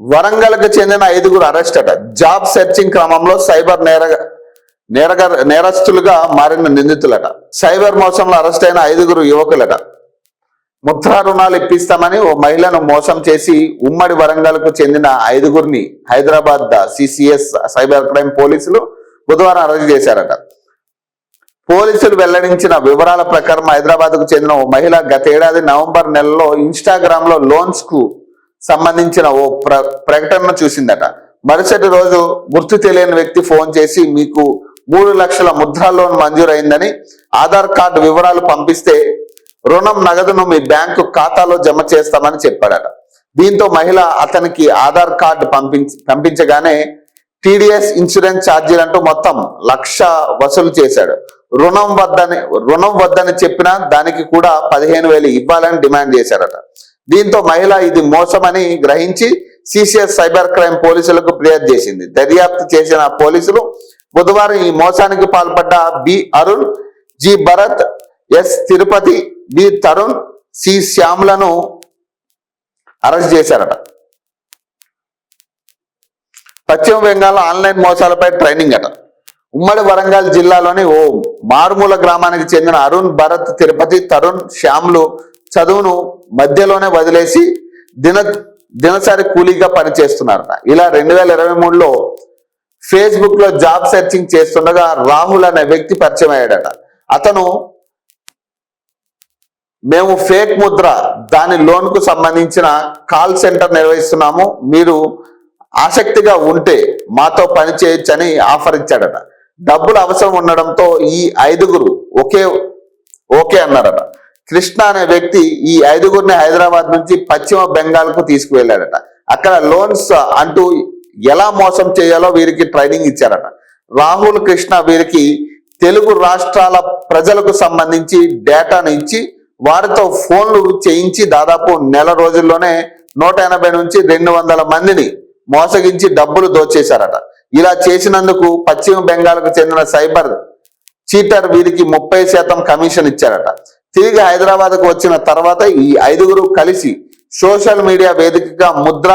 వరంగల్కు చెందిన 5 అరెస్ట్ అట. జాబ్ సెర్చింగ్ క్రమంలో సైబర్ నేరస్తులుగా మారిన నిందితులట. సైబర్ మోసంలో అరెస్ట్ అయిన 5 యువకులట. ముద్రా రుణాలు ఇప్పిస్తామని ఓ మహిళను మోసం చేసి ఉమ్మడి వరంగల్కు చెందిన 5 హైదరాబాద్ CCS సైబర్ క్రైమ్ పోలీసులు బుధవారం అరెస్ట్ చేశారట. పోలీసులు వెల్లడించిన వివరాల ప్రకారం హైదరాబాద్కు చెందిన ఓ మహిళ గత ఏడాది నవంబర్ నెలలో ఇన్స్టాగ్రామ్ లో లోన్స్ కు సంబంధించిన ఓ ప్రకటనను చూసిందట. మరుసటి రోజు గుర్తు తెలియని వ్యక్తి ఫోన్ చేసి మీకు 3 లక్షల ముద్రా లోన్ మంజూరైందని, ఆధార్ కార్డు వివరాలు పంపిస్తే రుణం నగదును మీ బ్యాంకు ఖాతాలో జమ చేస్తామని చెప్పాడట. దీంతో మహిళ అతనికి ఆధార్ కార్డు పంపించగానే TDS ఇన్సూరెన్స్ ఛార్జీలంటూ మొత్తం 1 లక్ష వసూలు చేశాడు. రుణం వద్దని చెప్పినా దానికి కూడా 15,000 ఇవ్వాలని డిమాండ్ చేశాడట. దీంతో మహిళ ఇది మోసమని గ్రహించి CCS సైబర్ క్రైమ్ పోలీసులకు ఫిర్యాదు చేసింది. దర్యాప్తు చేసిన పోలీసులు బుధవారం ఈ మోసానికి పాల్పడ్డ B. Arun, G. Bharat, S. Tirupati, B. Tarun, C. శ్యామ్లను అరెస్ట్ చేశారట. పశ్చిమ బెంగాల్ ఆన్లైన్ మోసాలపై ట్రైనింగ్ అట. ఉమ్మడి వరంగల్ జిల్లాలోని ఓ మారుమూల గ్రామానికి చెందిన అరుణ్, భరత్, తిరుపతి, తరుణ్, శ్యామ్లు చదువును మధ్యలోనే వదిలేసి దినసరి కూలీగా పనిచేస్తున్నారట. ఇలా 2023లో ఫేస్బుక్ లో జాబ్ సెర్చింగ్ చేస్తుండగా రాహుల్ అనే వ్యక్తి పరిచయం అయ్యాడట. అతను మేము ఫేక్ ముద్ర దాని లోన్ కు సంబంధించిన కాల్ సెంటర్ నిర్వహిస్తున్నాము, మీరు ఆసక్తిగా ఉంటే మాతో పని చేయొచ్చని ఆఫర్ ఇచ్చాడట. డబ్బులు అవసరం ఉండడంతో ఈ 5 ఓకే అన్నారట. కృష్ణ అనే వ్యక్తి ఈ 5 హైదరాబాద్ నుంచి పశ్చిమ బెంగాల్ కు తీసుకువెళ్ళాడట. అక్కడ లోన్స్ అంటూ ఎలా మోసం చేయాలో వీరికి ట్రైనింగ్ ఇచ్చారట. రాహుల్, కృష్ణ వీరికి తెలుగు రాష్ట్రాల ప్రజలకు సంబంధించి డేటాను ఇచ్చి వారితో ఫోన్లు చేయించి దాదాపు నెల రోజుల్లోనే 180 నుంచి 200 మందిని మోసగించి డబ్బులు దోచేశారట. ఇలా చేసినందుకు పశ్చిమ బెంగాల్కు చెందిన సైబర్ చీటర్ వీరికి 30% కమిషన్ ఇచ్చారట. తిరిగి హైదరాబాద్కు వచ్చిన తర్వాత ఈ 5 కలిసి సోషల్ మీడియా వేదికగా ముద్ర,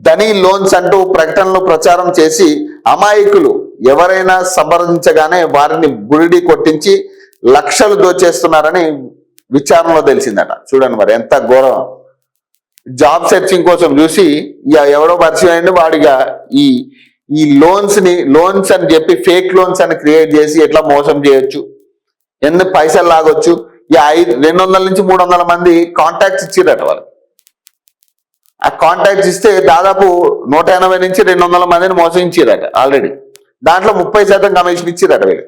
ధనీ లోన్స్ అంటూ ప్రకటనలు ప్రచారం చేసి అమాయకులు ఎవరైనా సంప్రదించగానే వారిని బురిడి కొట్టించి లక్షలు దోచేస్తున్నారని విచారణలో తెలిసిందట. చూడండి మరి ఎంత ఘోరం. జాబ్ సెర్చింగ్ కోసం చూసి ఎవడో పరిచయం అయింది వాడిగా ఈ లోన్స్ అని చెప్పి ఫేక్ లోన్స్ అని క్రియేట్ చేసి ఎట్లా మోసం చేయొచ్చు, ఎన్ని పైసలు లాగొచ్చు. 200 నుంచి 300 మంది కాంటాక్ట్స్ ఇచ్చిరట. వాళ్ళు ఆ కాంటాక్ట్స్ ఇస్తే దాదాపు 180 నుంచి 200 మందిని మోసగించారట ఆల్రెడీ. దాంట్లో 30% కమిషన్ ఇచ్చిరట వీళ్ళు.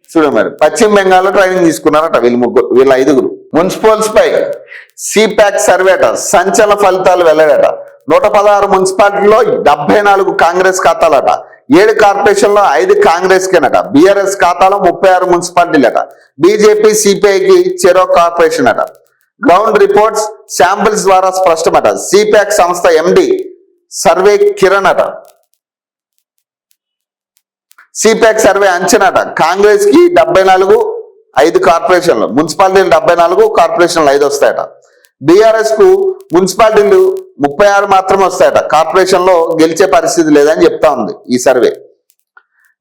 చూడండి మరి పశ్చిమ బెంగాల్లో ట్రైనింగ్ తీసుకున్నారట వీళ్ళ 5. మున్సిపల్స్ పై CPAC సర్వే అట. సంచలన ఫలితాలు వెల్లడట. 116 మున్సిపాలిటీలో 74 కాంగ్రెస్ ఖాతాలట. 7 కార్పొరేషన్లో 5 కాంగ్రెస్కేనట. బీఆర్ఎస్ ఖాతాలో 36 మున్సిపాలిటీలట. బీజేపీ సిపిఐకి చెరో కార్పొరేషన్ అట. గ్రౌండ్ రిపోర్ట్స్ శాంపిల్స్ ద్వారా స్పష్టమట. సిపాక్ సంస్థ ఎండి సర్వే కిరణ్ అట. CPEC survey అంచనాట. కాంగ్రెస్ కి 74, 5 కార్పొరేషన్లు, మున్సిపాలిటీలు 74, కార్పొరేషన్లు 5 వస్తాయట. బీఆర్ఎస్ కు మున్సిపాలిటీలు 36 మాత్రమే వస్తాయట. కార్పొరేషన్ లో గెలిచే పరిస్థితి లేదని చెప్తా ఉంది ఈ సర్వే.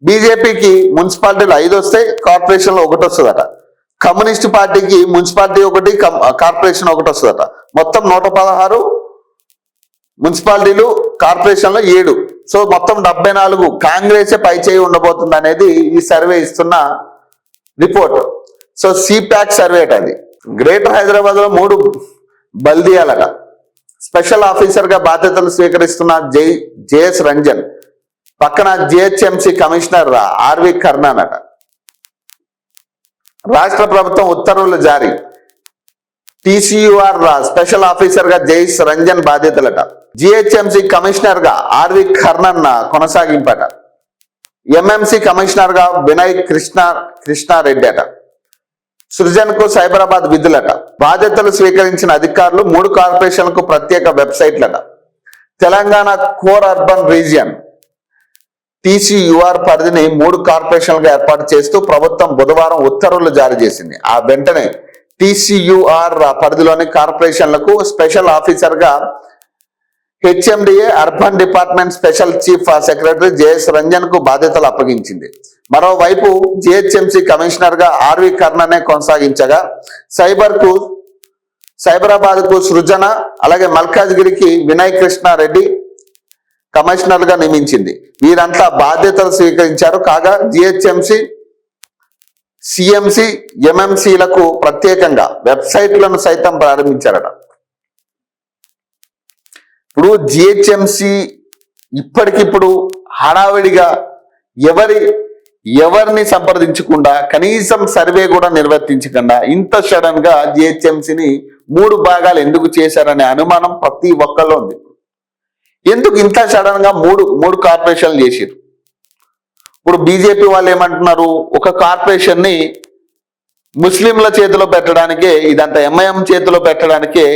బీజేపీకి మున్సిపాలిటీలు 5 వస్తాయి, కార్పొరేషన్ లో 1 వస్తుందట. కమ్యూనిస్ట్ పార్టీకి మున్సిపాలిటీ 1, కార్పొరేషన్ 1 వస్తుందట. మొత్తం 116 మున్సిపాలిటీలు, కార్పొరేషన్లో 7. సో మొత్తం 74. కాంగ్రెసే పై చేయి ఉండబోతుంది అనేది ఈ సర్వే ఇస్తున్న రిపోర్ట్. సో సిపాక్ సర్వే అది. గ్రేటర్ హైదరాబాద్ లో 3 బల్దియాలట. స్పెషల్ ఆఫీసర్ గా బాధ్యతలు స్వీకరిస్తున్న జేఎస్ రంజన్, పక్కన జిహెచ్ఎంసి కమిషనర్ ఆర్వి కర్ణన్ అట. రాష్ట్ర ప్రభుత్వం ఉత్తర్వులు జారీ. టీసీయూఆర్ స్పెషల్ ఆఫీసర్ గా జేఎస్ రంజన్ బాధ్యతలట. జిహెచ్ఎంసి కమిషనర్ గా ఆర్వి కర్ణన్ కొనసాగింపట. ఎంఎంసి కమిషనర్ గా వినయ్ కృష్ణారెడ్డి అట. సృజన్ కు సైబరాబాద్ విధులట. బాధ్యతలు స్వీకరించిన అధికారులు 3 కార్పొరేషన్లకు ప్రత్యేక వెబ్సైట్లట. తెలంగాణ కోర్ అర్బన్ రీజియన్ టీసీయూఆర్ పరిధిని 3 కార్పొరేషన్లుగా ఏర్పాటు చేస్తూ ప్రభుత్వం బుధవారం ఉత్తర్వులు జారీ చేసింది. ఆ వెంటనే టీసీయూఆర్ పరిధిలోని కార్పొరేషన్లకు స్పెషల్ ఆఫీసర్ గా HMDA urban department special chief secretary JS Ranjan కు బాధ్యతలు అప్పగించింది. మరోవైపు జిహెచ్ఎంసి కమిషనర్ గా ఆర్వి కర్ణనే కొనసాగించగా సైబరాబాద్ కు సృజన, అలాగే మల్కాజ్గిరికి వినయ్ కృష్ణారెడ్డి కమిషనర్ గా నియమించింది. వీరంతా బాధ్యతలు స్వీకరించారు. కాగా జిహెచ్ఎంసి, సిఎంసి, ఎంఎంసీలకు ప్రత్యేకంగా వెబ్సైట్లను సైతం ప్రారంభించారట. ఇప్పుడు జిహెచ్ఎంసి ఇప్పటికిప్పుడు హడావిడిగా ఎవరిని సంప్రదించకుండా, కనీసం సర్వే కూడా నిర్వర్తించకుండా ఇంత సడన్ గా జిహెచ్ఎంసిని 3 భాగాలు ఎందుకు చేశారనే అనుమానం ప్రతి ఒక్కళ్ళు ఉంది. ఎందుకు ఇంత సడన్ గా మూడు కార్పొరేషన్లు చేశారు? ఇప్పుడు బీజేపీ వాళ్ళు ఏమంటున్నారు, ఒక కార్పొరేషన్ ని ముస్లింల చేతిలో పెట్టడానికే ఇదంతా, ఎంఐఎం చేతిలో పెట్టడానికే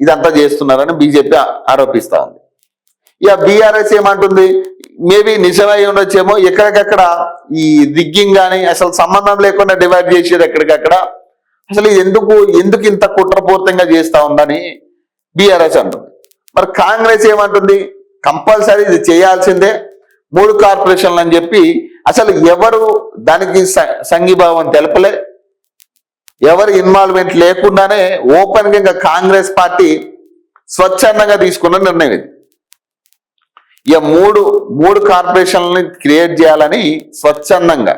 ఇదంతా చేస్తున్నారని బీజేపీ ఆరోపిస్తా ఉంది. ఇక బీఆర్ఎస్ ఏమంటుంది, మేబీ నిజమై ఉండొచ్చేమో, ఎక్కడికక్కడ ఈ రిగ్గింగ్ కానీ అసలు సంబంధం లేకుండా డివైడ్ చేసేది ఎక్కడికక్కడ, అసలు ఎందుకు ఇంత కుట్రపూర్తంగా చేస్తా ఉందని బీఆర్ఎస్ అంటుంది. మరి కాంగ్రెస్ ఏమంటుంది, కంపల్సరీ ఇది చేయాల్సిందే 3 కార్పొరేషన్లు అని చెప్పి అసలు ఎవరు దానికి సంఘీభావం తెలపలే, ఎవరు ఇన్వాల్వ్మెంట్ లేకుండానే ఓపెన్ గా కాంగ్రెస్ పార్టీ స్వచ్ఛందంగా తీసుకున్న నిర్ణయం ఇది. ఇక మూడు కార్పొరేషన్లని క్రియేట్ చేయాలని స్వచ్ఛందంగా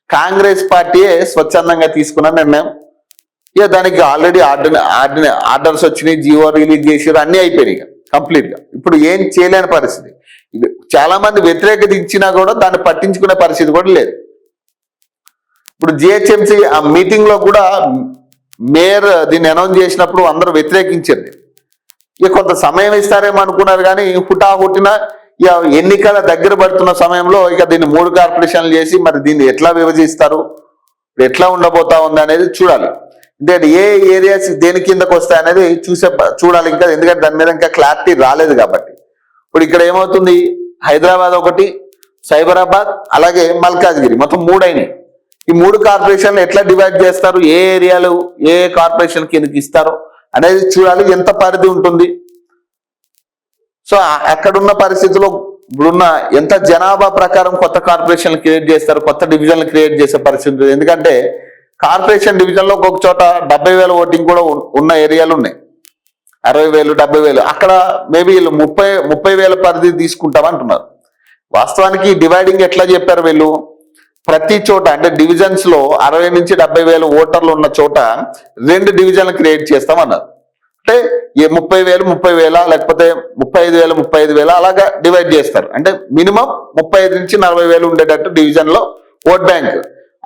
కాంగ్రెస్ పార్టీయే స్వచ్ఛందంగా తీసుకున్న నిర్ణయం. ఇక దానికి ఆల్రెడీ ఆర్డర్స్ వచ్చినాయి, జియో రిలీజ్ చేసారు, అన్ని అయిపోయినాయి కంప్లీట్ గా. ఇప్పుడు ఏం చేయలేని పరిస్థితి. చాలా మంది వ్యతిరేకత ఇచ్చినా కూడా దాన్ని పట్టించుకునే పరిస్థితి కూడా లేదు. ఇప్పుడు జిహెచ్ఎంసీ ఆ మీటింగ్ లో కూడా మేయర్ దీన్ని అనౌన్స్ చేసినప్పుడు అందరూ వ్యతిరేకించారు. ఇక కొంత సమయం ఇస్తారేమో అనుకున్నారు, కానీ హుటాహుటిన ఇక ఎన్నికల దగ్గర పడుతున్న సమయంలో ఇక దీన్ని 3 కార్పొరేషన్లు చేసి మరి దీన్ని ఎట్లా విభజిస్తారు, ఎట్లా ఉండబోతా ఉంది అనేది చూడాలి. అంటే ఏ ఏరియాస్ దేని కిందకు వస్తాయి అనేది చూడాలి ఇంకా, ఎందుకంటే దాని మీద ఇంకా క్లారిటీ రాలేదు కాబట్టి. ఇప్పుడు ఇక్కడ ఏమవుతుంది, హైదరాబాద్ ఒకటి, సైబరాబాద్, అలాగే మల్కాజ్గిరి, మొత్తం 3 అయినాయి. ఈ 3 కార్పొరేషన్లు ఎట్లా డివైడ్ చేస్తారు, ఏ ఏరియాలు ఏ కార్పొరేషన్ కిందకి ఇస్తారు అనేది చూడాలి. ఎంత పరిధి ఉంటుంది, సో అక్కడున్న పరిస్థితుల్లో ఇప్పుడున్న ఎంత జనాభా ప్రకారం కొత్త కార్పొరేషన్లు క్రియేట్ చేస్తారు, కొత్త డివిజన్లు క్రియేట్ చేసే పరిస్థితి ఉంటుంది. ఎందుకంటే కార్పొరేషన్ డివిజన్లో ఒక్కొక్క చోట 70,000 ఓటింగ్ కూడా ఉన్న ఏరియాలు ఉన్నాయి, 60,000, 70,000. అక్కడ మేబీ వీళ్ళు 30,000 పరిధి తీసుకుంటామంటున్నారు. వాస్తవానికి డివైడింగ్ ఎట్లా చెప్పారు వీళ్ళు, ప్రతి చోట అంటే డివిజన్స్ లో 60,000 నుంచి 70,000 ఓటర్లు ఉన్న చోట 2 డివిజన్లు క్రియేట్ చేస్తామన్నారు. అంటే 30,000 లేకపోతే 35,000 అలాగా డివైడ్ చేస్తారు. అంటే మినిమం 35 నుంచి 40,000 ఉండేటట్టు డివిజన్ లో ఓట్ బ్యాంక్,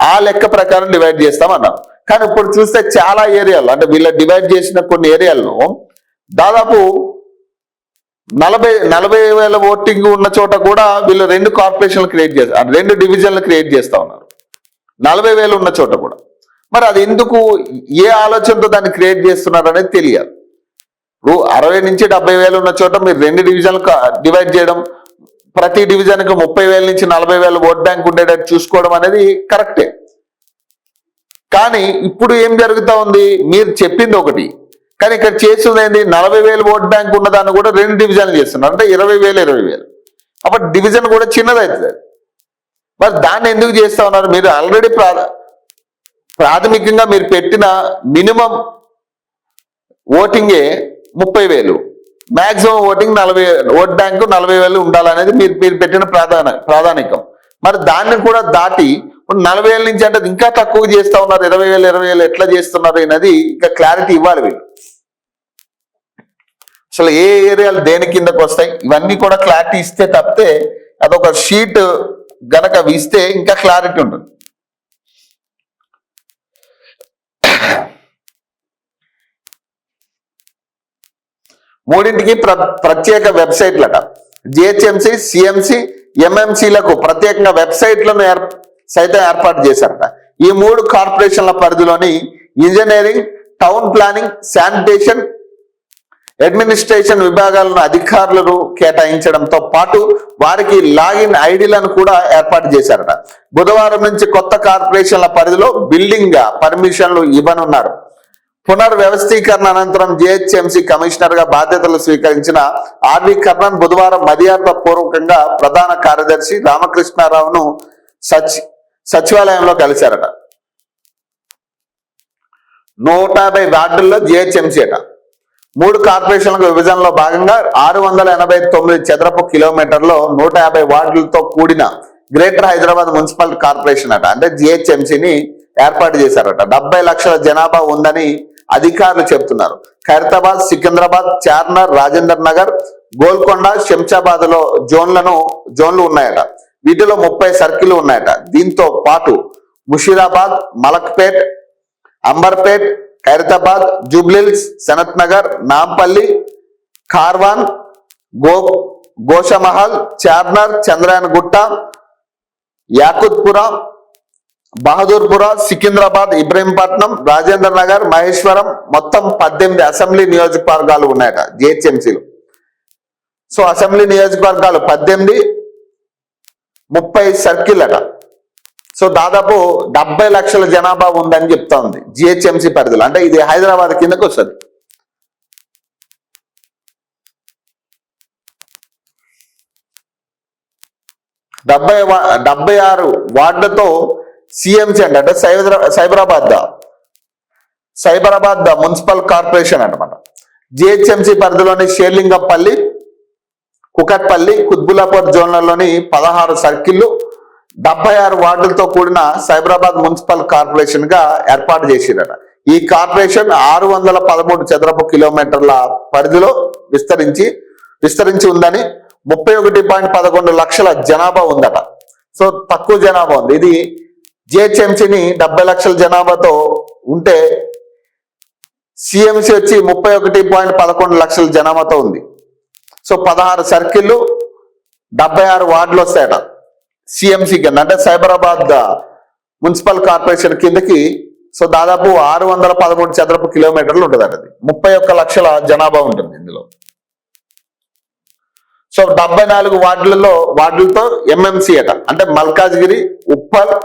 ఆ లెక్క ప్రకారం డివైడ్ చేస్తామన్నారు. కానీ ఇప్పుడు చూస్తే చాలా ఏరియాలు, అంటే వీళ్ళ డివైడ్ చేసిన కొన్ని ఏరియాల్లో దాదాపు 40,000 ఓటింగ్ ఉన్న చోట కూడా వీళ్ళు 2 కార్పొరేషన్లు క్రియేట్ చేస్తారు, 2 డివిజన్లు క్రియేట్ చేస్తా ఉన్నారు 40,000 ఉన్న చోట కూడా. మరి అది ఎందుకు, ఏ ఆలోచనతో దాన్ని క్రియేట్ చేస్తున్నారు అనేది తెలియదు. ఇప్పుడు 60 నుంచి 70,000 ఉన్న చోట మీరు 2 డివిజన్లు డివైడ్ చేయడం, ప్రతి డివిజన్కి 30,000 నుంచి 40,000 ఓట్ బ్యాంక్ ఉండేటట్టు చూసుకోవడం అనేది కరెక్టే. కానీ ఇప్పుడు ఏం జరుగుతూ ఉంది, మీరు చెప్పింది ఒకటి, కానీ ఇక్కడ చేస్తుంది ఏంటి, 40,000 ఓట్ బ్యాంక్ ఉన్నదాన్ని కూడా 2 డివిజన్లు చేస్తున్నారు, అంటే 20,000. అప్పుడు డివిజన్ కూడా చిన్నదవుతుంది. మరి దాన్ని ఎందుకు చేస్తా ఉన్నారు? మీరు ఆల్రెడీ ప్రాథమికంగా మీరు పెట్టిన మినిమం ఓటింగే 30,000, మాక్సిమం ఓటింగ్ 40, ఓట్ బ్యాంకు 40,000 ఉండాలనేది మీరు పెట్టిన ప్రాధానికం. మరి దాన్ని కూడా దాటి 40,000 నుంచి అంటే ఇంకా తక్కువ చేస్తా ఉన్నారు. 20,000 ఎట్లా చేస్తున్నారు అనేది ఇంకా క్లారిటీ ఇవ్వాలి వీళ్ళు. అసలు ఏ ఏరియాలు దేని కిందకు వస్తాయి ఇవన్నీ కూడా క్లారిటీ ఇస్తే తప్పితే, అదొక షీట్ గనక ఇస్తే ఇంకా క్లారిటీ ఉంటుంది. మూడింటికి ప్రత్యేక వెబ్సైట్లట. జిహెచ్ఎంసి, సిఎంసి, ఎంఎంసీలకు ప్రత్యేకంగా వెబ్సైట్లను సైతం ఏర్పాటు చేశారట. ఈ 3 కార్పొరేషన్ల పరిధిలోని engineering, town planning, sanitation, administration విభాగాలను అధికారులను కేటాయించడంతో పాటు వారికి లాగిన్ ఐడీలను కూడా ఏర్పాటు చేశారట. బుధవారం నుంచి కొత్త కార్పొరేషన్ల పరిధిలో బిల్డింగ్ పర్మిషన్లు ఇవ్వనున్నారు. పునర్వ్యవస్థీకరణ అనంతరం జిహెచ్ఎంసీ కమిషనర్ గా బాధ్యతలు స్వీకరించిన ఆర్వి కర్ణన్ బుధవారం మర్యాద పూర్వకంగా ప్రధాన కార్యదర్శి రామకృష్ణారావును సచివాలయంలో కలిశారట. 150 వార్డుల్లో జిహెచ్ఎంసీ అట. 3 కార్పొరేషన్ల విభజనలో భాగంగా 689 చదరపు కిలోమీటర్లో 150 వార్డులతో కూడిన గ్రేటర్ హైదరాబాద్ మున్సిపల్ కార్పొరేషన్ అట, అంటే జిహెచ్ఎంసీని ఏర్పాటు చేశారట. 70 లక్షల జనాభా ఉందని అధికారులు చెబుతున్నారు. ఖైరతాబాద్, సికింద్రాబాద్, చార్మినార్, రాజేందర్ నగర్, గోల్కొండ, శంషాబాద్ లో జోన్లు ఉన్నాయట. వీటిలో 30 సర్కిల్ ఉన్నాయట. దీంతో పాటు ముషీరాబాద్, మలక్పేట్, అంబర్పేట్, ఖైరతాబాద్, జూబ్లీహిల్స్, సనత్ నగర్, నాంపల్లి, కార్వాన్, గోషమహల్, చార్మినార్, చంద్రాయనగుట్ట, యాకుత్పుర, బహదూర్పుర, సికింద్రాబాద్, ఇబ్రహీంపట్నం, రాజేంద్ర నగర్, మహేశ్వరం మొత్తం 18 అసెంబ్లీ నియోజకవర్గాలు ఉన్నాయట జిహెచ్ఎంసీలు. సో అసెంబ్లీ నియోజకవర్గాలు 18, 30 సర్కిల్ అట. సో దాదాపు 70 లక్షల జనాభా ఉందని చెప్తా ఉంది జిహెచ్ఎంసీ పరిధిలో, అంటే ఇది హైదరాబాద్ కిందకు వస్తుంది. డెబ్బై 76 వార్డులతో సిఎంసీ అంటే సైబరాబాద్ మున్సిపల్ కార్పొరేషన్ అనమాట. జిహెచ్ఎంసీ పరిధిలోని షేర్లింగంపల్లి, కుకట్పల్లి, కుత్బుల్లాపూర్ జోన్లలోని 16 సర్కిళ్లు, 76 వార్డులతో కూడిన సైబరాబాద్ మున్సిపల్ కార్పొరేషన్ గా ఏర్పాటు చేసిరట. ఈ కార్పొరేషన్ 613 చదరపు కిలోమీటర్ల పరిధిలో విస్తరించి ఉందని, 31.11 లక్షల జనాభా ఉందట. సో తక్కువ జనాభా ఉంది. ఇది జిహెచ్ఎంసీని 70 లక్షల జనాభాతో ఉంటే సిఎంసీ వచ్చి 31.11 లక్షల జనాభాతో ఉంది. సో 16 సర్కిళ్ళు, 76 వార్డులు వస్తాయట సిఎంసీ కింద, అంటే సైబరాబాద్ మున్సిపల్ కార్పొరేషన్ కిందకి. సో దాదాపు 613 చదరపు కిలోమీటర్లు ఉంటుంది అది. 31 లక్షల జనాభా ఉంటుంది ఇందులో. సో 74 వార్డులతో ఎంఎంసీ అట, అంటే మల్కాజ్గిరి, ఉప్పల్,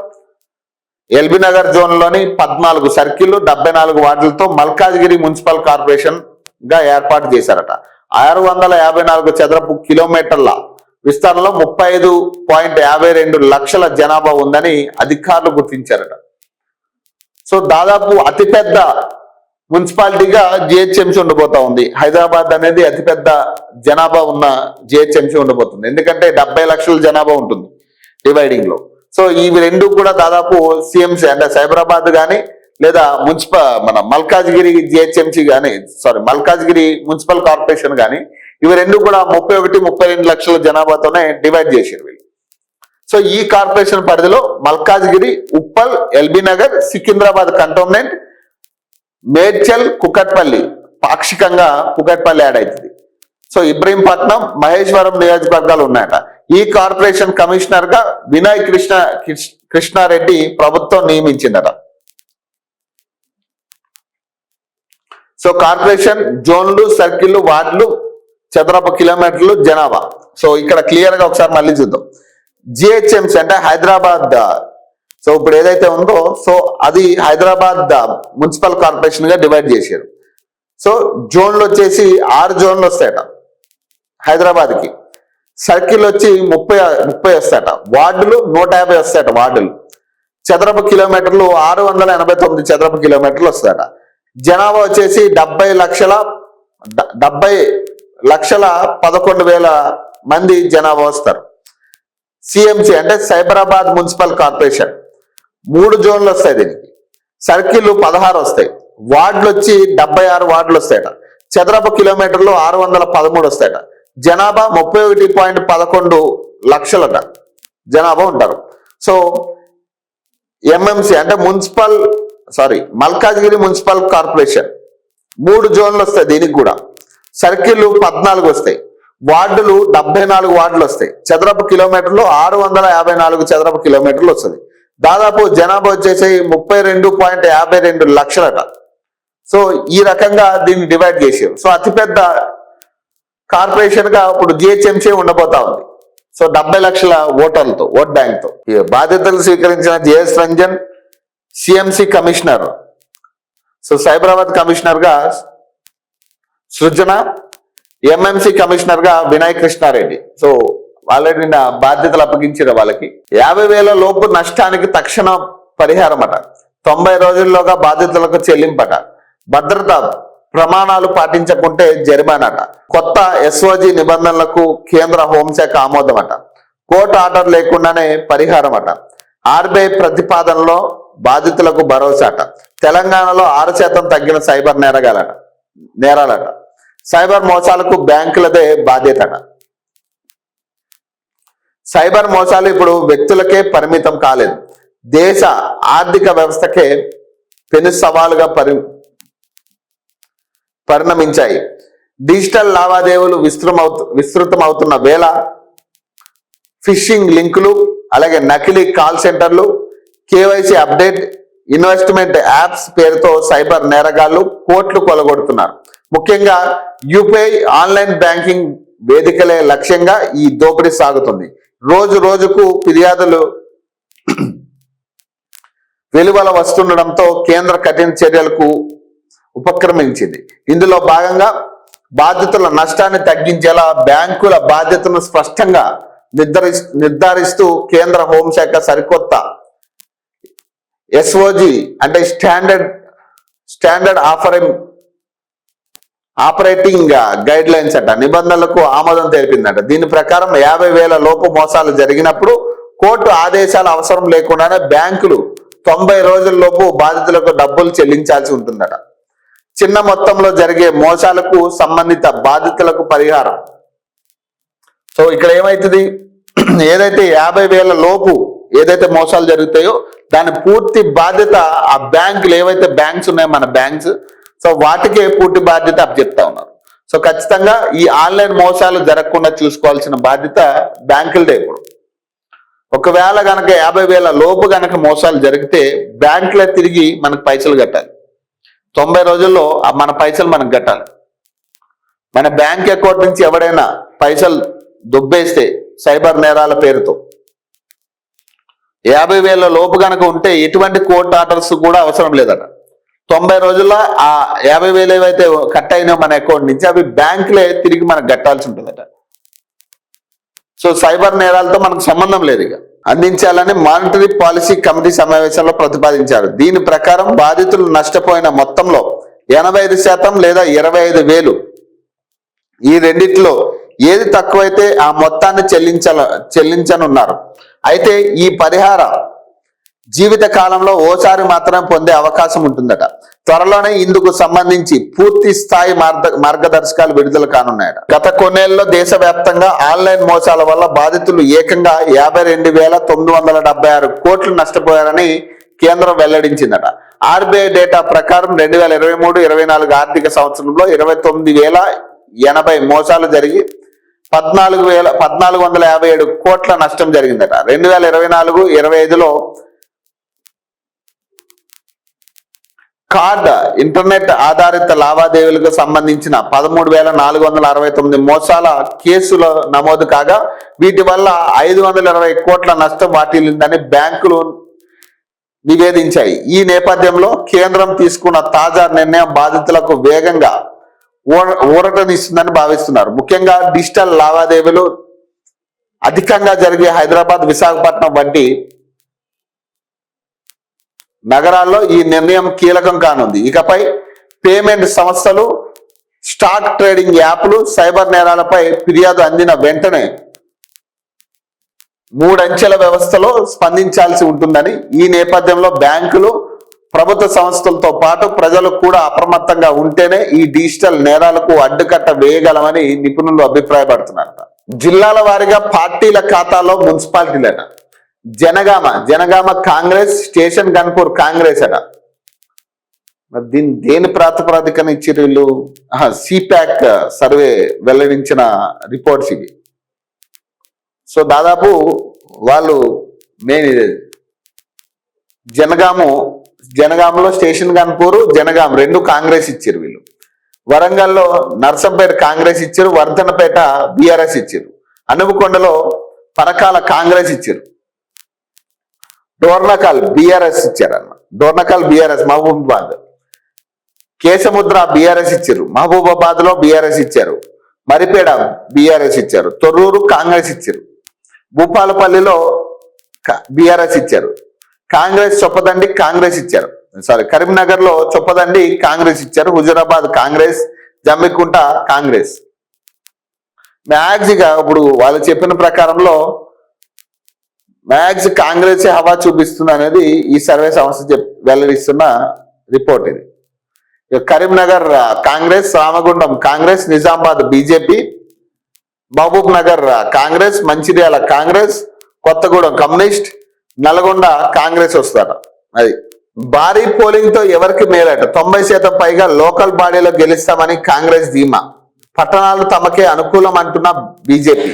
ఎల్బీ నగర్ జోన్లోని 14 సర్కిళ్లు, 74 వార్డులతో మల్కాజ్గిరి మున్సిపల్ కార్పొరేషన్ గా ఏర్పాటు చేశారట. 654 చదరపు కిలోమీటర్ల విస్తరణలో 35.52 లక్షల జనాభా ఉందని అధికారులు గుర్తించారట. సో దాదాపు అతిపెద్ద మున్సిపాలిటీగా జిహెచ్ఎంసీ ఉండబోతా ఉంది. హైదరాబాద్ అనేది అతిపెద్ద జనాభా ఉన్న జిహెచ్ఎంసీ ఉండబోతుంది, ఎందుకంటే 70 లక్షల జనాభా ఉంటుంది డివైడింగ్ లో. సో ఇవి రెండు కూడా దాదాపు సిఎంసీ అంటే సైబరాబాద్ కానీ లేదా మన మల్కాజ్గిరి జిహెచ్ఎంసీ కానీ, మల్కాజ్గిరి మున్సిపల్ కార్పొరేషన్ కానీ, ఇవి రెండు కూడా 31-32 లక్షల జనాభాతోనే డివైడ్ చేసారు వీళ్ళు. సో ఈ కార్పొరేషన్ పరిధిలో మల్కాజ్గిరి, ఉప్పల్, ఎల్బీ నగర్, సికింద్రాబాద్ కంటోన్మెంట్, మేడ్చల్, కుకట్పల్లి, పాక్షికంగా కుకట్పల్లి యాడ్ అవుతుంది. సో ఇబ్రహీంపట్నం, మహేశ్వరం నియోజకవర్గాలు ఉన్నాయట. ఈ కార్పొరేషన్ కమిషనర్ గా వినయ్ కృష్ణారెడ్డి ప్రభుత్వం నియమించిందట. సో కార్పొరేషన్ జోన్లు, సర్కిళ్లు, వార్డులు, చదరపు కిలోమీటర్లు, జనాభా. సో ఇక్కడ క్లియర్ గా ఒకసారి మళ్ళీ చూద్దాం. జిహెచ్ఎంసీ అంటే హైదరాబాద్. సో ఇప్పుడు ఏదైతే ఉందో సో అది హైదరాబాద్ మున్సిపల్ కార్పొరేషన్ గా డివైడ్ చేశారు. సో జోన్లు వచ్చేసి 6 జోన్లు వస్తాయట హైదరాబాద్ కి. సర్కిల్ వచ్చి 30 వస్తాయట. వార్డులు 150 వస్తాయట వార్డులు. చదరపు కిలోమీటర్లు 689 చదరపు కిలోమీటర్లు వస్తాయట. జనాభా వచ్చేసి 70,11,000 మంది జనాభా వస్తారు. సిఎంసి అంటే సైబరాబాద్ మున్సిపల్ కార్పొరేషన్ 3 జోన్లు వస్తాయి దీనికి. సర్కిల్ 16 వస్తాయి. వార్డులు వచ్చి 76 వార్డులు వస్తాయట. చదరపు కిలోమీటర్లు 613 వస్తాయట. జనాభా 31.11 లక్షలట జనాభా ఉంటారు. సో ఎంఎంసి అంటే మల్కాజ్గిరి మున్సిపల్ కార్పొరేషన్ 3 జోన్లు వస్తాయి దీనికి కూడా. సర్కిల్ 14 వస్తాయి. వార్డులు 74 వార్డులు వస్తాయి. చదరపు కిలోమీటర్లు 654 చదరపు కిలోమీటర్లు వస్తుంది. దాదాపు జనాభా వచ్చేసి 32.52 లక్షలట. సో ఈ రకంగా దీన్ని డివైడ్ చేసారు. సో అతిపెద్ద కార్పొరేషన్ గా ఇప్పుడు జిహెచ్ఎంసీ ఉండబోతా ఉంది. సో 70 లక్షల ఓటర్లతో, ఓట్ బ్యాంక్ తో. బాధ్యతలు స్వీకరించిన JS Ranjan CMC commissioner. So Cyberabad commissioner గా సృజన, ఎంఎంసి కమిషనర్ గా వినయ్ కృష్ణారెడ్డి. సో ఆల్రెడీ నా బాధ్యతలు అప్పగించారు వాళ్ళకి. 50,000 లోపు నష్టానికి తక్షణ పరిహారం అట. 90 రోజుల్లోగా బాధ్యతలకు చెల్లింపట. భద్రత ప్రమాణాలు పాటించకుంటే జరిమానాట. కొత్త ఎస్ఓజి నిబంధనలకు కేంద్ర హోంశాఖ ఆమోదమట. కోర్టు ఆర్డర్ లేకుండానే పరిహారం అట. ఆర్బీఐ ప్రతిపాదనలో బాధితులకు భరోసాట. తెలంగాణలో 6% తగ్గిన సైబర్ నేరాలట. సైబర్ మోసాలకు బ్యాంకులదే బాధ్యతట. సైబర్ మోసాలు ఇప్పుడు వ్యక్తులకే పరిమితం కాలేదు, దేశ ఆర్థిక వ్యవస్థకే పెను సవాలుగా పరిణమించాయి. డిజిటల్ లావాదేవీలు విస్తృతమవుతున్న వేళ ఫిషింగ్ లింకులు, అలాగే నకిలీ కాల్ సెంటర్లు, కేవైసీ అప్డేట్, ఇన్వెస్ట్మెంట్ యాప్స్ పేరుతో సైబర్ నేరగాళ్లు కోట్లు కొలగొడుతున్నారు. ముఖ్యంగా యూపీఐ, ఆన్లైన్ బ్యాంకింగ్ వేదికలే లక్ష్యంగా ఈ దోపిడీ సాగుతుంది. రోజు రోజుకు ఫిర్యాదులు వెలువల వస్తుండడంతో కేంద్ర కఠిన చర్యలకు ఉపక్రమించింది. ఇందులో భాగంగా బాధితుల నష్టాన్ని తగ్గించేలా బ్యాంకుల బాధ్యతను స్పష్టంగా నిర్ధారిస్తూ కేంద్ర హోంశాఖ సరికొత్త ఎస్ఓజి అంటే స్టాండర్డ్ ఆపరేటింగ్ గైడ్ లైన్స్ అట నిబంధనలకు ఆమోదం తెలిపిందట. దీని ప్రకారం 50,000 లోపు మోసాలు జరిగినప్పుడు కోర్టు ఆదేశాలు అవసరం లేకుండానే బ్యాంకులు 90 రోజుల్లోపు బాధితులకు డబ్బులు చెల్లించాల్సి ఉంటుందట. చిన్న మొత్తంలో జరిగే మోసాలకు సంబంధిత బాధితులకు పరిహారం. సో ఇక్కడ ఏమైతుంది, ఏదైతే 50,000 లోపు ఏదైతే మోసాలు జరుగుతాయో దాని పూర్తి బాధ్యత ఆ బ్యాంకులు, ఏవైతే బ్యాంక్స్ ఉన్నాయో మన బ్యాంక్స్, సో వాటికే పూర్తి బాధ్యత అప్పచెప్తా ఉన్నారు. సో ఖచ్చితంగా ఈ ఆన్లైన్ మోసాలు జరగకుండా చూసుకోవాల్సిన బాధ్యత బ్యాంకులదే. ఇప్పుడు ఒకవేళ గనక 50,000 లోపు గనక మోసాలు జరిగితే బ్యాంకులే తిరిగి మనకు పైసలు కట్టాలి. 90 రోజుల్లో మన పైసలు మనకు కట్టాలి. మన బ్యాంక్ అకౌంట్ నుంచి ఎవడైనా పైసలు దుబ్బేస్తే సైబర్ నేరాల పేరుతో 50,000 లోపు గనక ఉంటే ఎటువంటి కోర్టు ఆర్డర్స్ కూడా అవసరం లేదట. 90 రోజుల్లో ఆ 50,000 ఏవైతే కట్ అయినా మన అకౌంట్ నుంచి అవి బ్యాంకులే తిరిగి మనకు కట్టాల్సి ఉంటుందట. సో సైబర్ నేరాలతో మనకు సంబంధం లేదు ఇక. అందించాలని మానిటరీ పాలసీ కమిటీ సమావేశంలో ప్రతిపాదించారు. దీని ప్రకారం బాధితులు నష్టపోయిన మొత్తంలో 85% లేదా 25,000 ఈ రెండిట్లో ఏది తక్కువైతే ఆ మొత్తాన్ని చెల్లించనున్నారు. అయితే ఈ పరిహార జీవిత కాలంలో ఓసారి మాత్రమే పొందే అవకాశం ఉంటుందట. త్వరలోనే ఇందుకు సంబంధించి పూర్తి స్థాయి మార్గదర్శకాలు విడుదల కానున్నాయట. గత కొన్నేళ్లలో దేశవ్యాప్తంగా ఆన్లైన్ మోసాల వల్ల బాధితులు ఏకంగా 52,976 కోట్లు నష్టపోయారని కేంద్రం వెల్లడించిందట. ఆర్బీఐ డేటా ప్రకారం 2023-24 ఆర్థిక సంవత్సరంలో 80 మోసాలు జరిగి 14,457 కోట్ల నష్టం జరిగిందట. 2024-25లో కార్డ్ ఇంటర్నెట్ ఆధారిత లావాదేవీలకు సంబంధించిన 13,469 మోసాల కేసులు నమోదు కాగా వీటి వల్ల 520 కోట్ల నష్టం వాటిల్లిందని బ్యాంకులు నివేదించాయి. ఈ నేపథ్యంలో కేంద్రం తీసుకున్న తాజా నిర్ణయం బాధితులకు వేగంగా ఊరటనిస్తుందని భావిస్తున్నారు. ముఖ్యంగా డిజిటల్ లావాదేవీలు అధికంగా జరిగే హైదరాబాద్, విశాఖపట్నం వంటి నగరాల్లో ఈ నిర్ణయం కీలకం కానుంది. ఇకపై పేమెంట్ సంస్థలు, స్టాక్ ట్రేడింగ్ యాప్లు సైబర్ నేరాలపై ఫిర్యాదు అందిన వెంటనే 3 అంచెల వ్యవస్థలో స్పందించాల్సి ఉంటుందని, ఈ నేపథ్యంలో బ్యాంకులు, ప్రభుత్వ సంస్థలతో పాటు ప్రజలు కూడా అప్రమత్తంగా ఉంటేనే ఈ డిజిటల్ నేరాలకు అడ్డుకట్ట వేయగలమని నిపుణులు అభిప్రాయపడుతున్నారు. జిల్లాల వారీగా పార్టీల ఖాతాలో మున్సిపాలిటీలట. జనగామ కాంగ్రెస్, స్టేషన్ గన్పూర్ కాంగ్రెస్ అట. మరి దేని ప్రాతిపదికన ఇచ్చారు వీళ్ళు? సిప్యాక్ సర్వే వెల్లడించిన రిపోర్ట్స్ ఇవి. సో దాదాపు వాళ్ళు మెయిన్ జనగాంలో స్టేషన్ గన్పూర్, జనగాం 2 కాంగ్రెస్ ఇచ్చారు వీళ్ళు. వరంగల్లో నర్సంపేట కాంగ్రెస్ ఇచ్చారు, వర్ధనపేట బీఆర్ఎస్ ఇచ్చారు, అనుమకొండలో పరకాల కాంగ్రెస్ ఇచ్చారు, డోర్నకల్ బీఆర్ఎస్ ఇచ్చారన్నమాట. డోర్నకల్ బీఆర్ఎస్, మహబూబాబాద్ కేశముద్ర బీఆర్ఎస్ ఇచ్చారు, మహబూబాబాద్ లో బీఆర్ఎస్ ఇచ్చారు, మరిపేడ బీఆర్ఎస్ ఇచ్చారు, తొర్రూరు కాంగ్రెస్ ఇచ్చారు, భూపాలపల్లిలో బీఆర్ఎస్ ఇచ్చారు, కాంగ్రెస్ చొప్పదండి కాంగ్రెస్ ఇచ్చారు, కరీంనగర్ లో చొప్పదండి కాంగ్రెస్ ఇచ్చారు, హుజూరాబాద్ కాంగ్రెస్, జమ్మికుంట కాంగ్రెస్. మ్యాక్సిగా ఇప్పుడు వాళ్ళు చెప్పిన ప్రకారంలో మ్యాక్స్ కాంగ్రెస్ హవా చూపిస్తుంది అనేది ఈ సర్వే సంస్థ వెల్లడిస్తున్న రిపోర్ట్ ఇది. Karimnagar Congress, Ramagundam Congress, Nizamabad BJP, Mahabub Nagar Congress, Mancherial Congress, Kothagudem communist, Nalgonda Congress వస్తారట. అది భారీ పోలింగ్ తో ఎవరికి మేలట. 90% పైగా లోకల్ బాడీలో గెలుస్తామని కాంగ్రెస్ ధీమా. పట్టణాలు తమకే అనుకూలం అంటున్న బీజేపీ.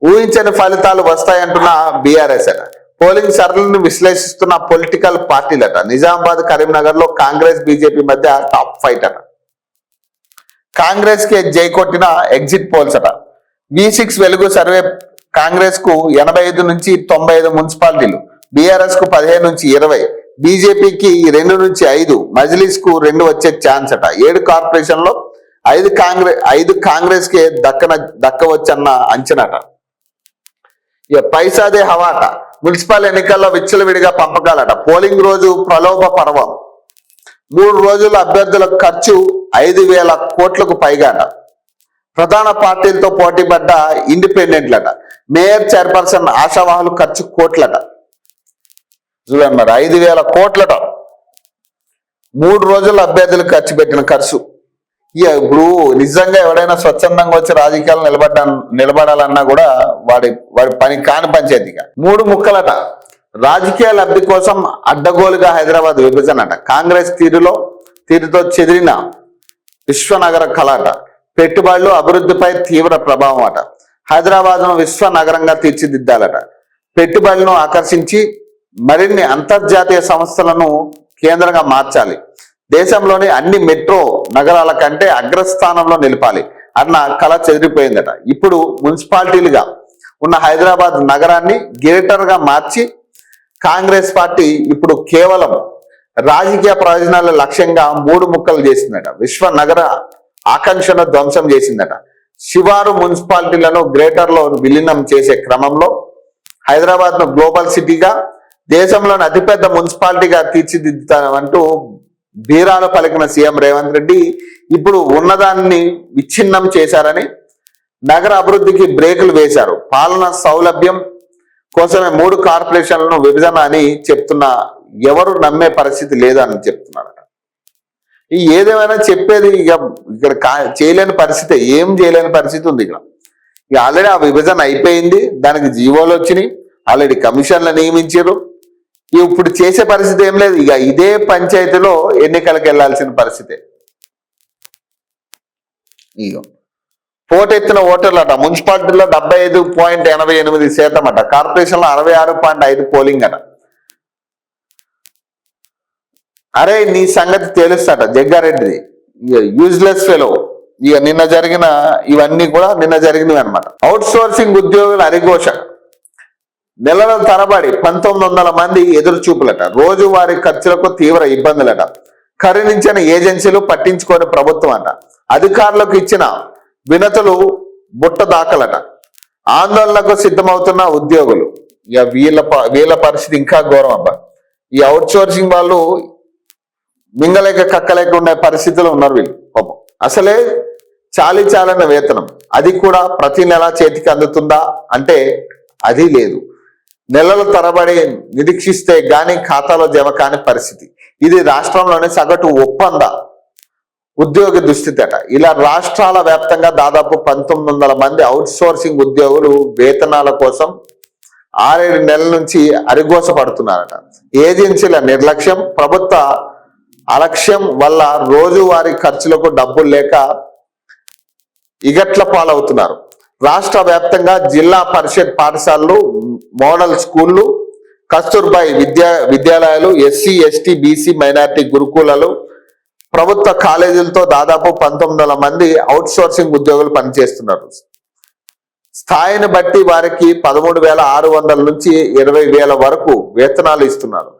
ఊహించని ఫలితాలు వస్తాయంటున్న బీఆర్ఎస్ అట. పోలింగ్ సరళిని విశ్లేషిస్తున్న పొలిటికల్ పార్టీలట. నిజామాబాద్, కరీంనగర్ లో కాంగ్రెస్ బీజేపీ మధ్య టాప్ ఫైట్ అట. కాంగ్రెస్ కి జై కొట్టిన ఎగ్జిట్ పోల్స్ అట. V6 వెలుగు సర్వే కాంగ్రెస్ కు 85 నుంచి 95 మున్సిపాలిటీలు, బీఆర్ఎస్ కు 15 నుంచి 20, బీజేపీకి 2 నుంచి 5, మజ్లిస్ కు 2 వచ్చే ఛాన్స్ అట. 7 కార్పొరేషన్ లో 5 కాంగ్రెస్ కే దక్కవచ్చన్న అంచనాట. పైసాదే హవాట. మున్సిపల్ ఎన్నికల్లో విచ్చలవిడిగా పంపకాలట. పోలింగ్ రోజు ప్రలోభ పర్వం. 3 రోజుల అభ్యర్థుల ఖర్చు 5,000 కోట్లకు పైగాట. ప్రధాన పార్టీలతో పోటీపడ్డ ఇండిపెండెంట్లట. మేయర్, చైర్పర్సన్ ఆశావాహులు ఖర్చు కోట్లట. చూడండి మరి 5,000 కోట్లట 3 రోజుల అభ్యర్థులు ఖర్చు పెట్టిన ఖర్చు. ఇప్పుడు నిజంగా ఎవడైనా స్వచ్ఛందంగా వచ్చి రాజకీయాలు నిలబడాలన్నా కూడా వాడి పని కాని పంచాయతీగా. 3 ముక్కలట. రాజకీయ లబ్ధి కోసం అడ్డగోలుగా హైదరాబాద్ విభజన అట. కాంగ్రెస్ తీరుతో చెదిరిన విశ్వనగర కళ అట. పెట్టుబడులు, అభివృద్ధిపై తీవ్ర ప్రభావం అట. హైదరాబాద్ను విశ్వనగరంగా తీర్చిదిద్దాలట. పెట్టుబడులను ఆకర్షించి మరిన్ని అంతర్జాతీయ సంస్థలను కేంద్రంగా మార్చాలి. దేశంలోని అన్ని మెట్రో నగరాల కంటే అగ్రస్థానంలో నిలపాలి అన్న కళ చెదిరిపోయిందట. ఇప్పుడు మున్సిపాలిటీలుగా ఉన్న హైదరాబాద్ నగరాన్ని గ్రేటర్ గా మార్చి కాంగ్రెస్ పార్టీ ఇప్పుడు కేవలం రాజకీయ ప్రయోజనాల లక్ష్యంగా 3 ముక్కలు చేసిందట. విశ్వ నగర ఆకాంక్షను ధ్వంసం చేసిందట. శివారు మున్సిపాలిటీలను గ్రేటర్ లో విలీనం చేసే క్రమంలో హైదరాబాద్ ను గ్లోబల్ సిటీగా, దేశంలోని అతిపెద్ద మున్సిపాలిటీగా తీర్చిదిద్దుతామంటూ బీరాలు పలికిన సీఎం రేవంత్ రెడ్డి ఇప్పుడు ఉన్నదాన్ని విచ్ఛిన్నం చేశారని, నగర అభివృద్ధికి బ్రేకులు వేశారు. పాలన సౌలభ్యం కోసమే 3 కార్పొరేషన్లను విభజన అని చెప్తున్న ఎవరు నమ్మే పరిస్థితి లేదని చెప్తున్నారట. ఏదేమైనా చెప్పేది ఇక్కడ చేయలేని పరిస్థితి, ఏం చేయలేని పరిస్థితి ఉంది ఇక్కడ. ఆల్రెడీ ఆ విభజన అయిపోయింది, దానికి జీవోలు వచ్చినాయి, ఆల్రెడీ కమిషన్లు నియమించారు. ఇప్పుడు చేసే పరిస్థితి ఏం లేదు. ఇక ఇదే పంచాయతీలో ఎన్నికలకు వెళ్లాల్సిన పరిస్థితి. ఇక పోటెత్తిన ఓటర్లట మున్సిపాలిటీలో 75.88% అట, కార్పొరేషన్లో 66.5 పోలింగ్ అట. అరే నీ సంగతి తెలుస్తాట జగ్గారెడ్డిది, యూజ్లెస్ ఫెలో. ఇక ఇవన్నీ కూడా నిన్న జరిగినవి అనమాట. అవుట్ సోర్సింగ్ ఉద్యోగుల అరిఘోష. నెలల తరబడి 1900 మంది ఎదురు చూపులట, రోజువారీ ఖర్చులకు తీవ్ర ఇబ్బందులట, కరుణించిన ఏజెన్సీలు పట్టించుకోని ప్రభుత్వం అట, అధికారులకు ఇచ్చిన వినతులు బుట్ట దాఖలట, ఆందోళనకు సిద్ధమవుతున్న ఉద్యోగులు. ఇక వీళ్ళ పరిస్థితి ఇంకా ఘోరం అబ్బా. ఈ అవుట్ సోర్సింగ్ వాళ్ళు మింగలేక కక్కలేక ఉండే పరిస్థితులు ఉన్నారు వీళ్ళు పాపం. అసలే చాలిన వేతనం, అది కూడా ప్రతి నెల చేతికి అందుతుందా అంటే అది లేదు. నెలల తరబడి నిరీక్షిస్తే గాని ఖాతాలో జమ కాని పరిస్థితి. ఇది రాష్ట్రంలోని సగటు ఒప్పంద ఉద్యోగి దుస్థితి అట. ఇలా రాష్ట్రాల వ్యాప్తంగా దాదాపు 1900 మంది అవుట్ సోర్సింగ్ ఉద్యోగులు వేతనాల కోసం 6-7 నెలల నుంచి అరిగోస పడుతున్నారట. ఏజెన్సీల నిర్లక్ష్యం, ప్రభుత్వ అలక్ష్యం వల్ల రోజువారీ ఖర్చులకు డబ్బులు లేక ఇగట్ల పాలవుతున్నారు. రాష్ట్ర వ్యాప్తంగా జిల్లా పరిషత్ పాఠశాలలు, మోడల్ స్కూళ్లు, కస్తూర్బాయి విద్యాలయాలు, ఎస్సీ ఎస్టీ బీసీ మైనారిటీ గురుకులాలు, ప్రభుత్వ కాలేజీలతో దాదాపు 1900 మంది అవుట్ సోర్సింగ్ ఉద్యోగులు పనిచేస్తున్నారు. స్థాయిని బట్టి వారికి 13,600 నుంచి 20,000 వరకు వేతనాలు ఇస్తున్నారు.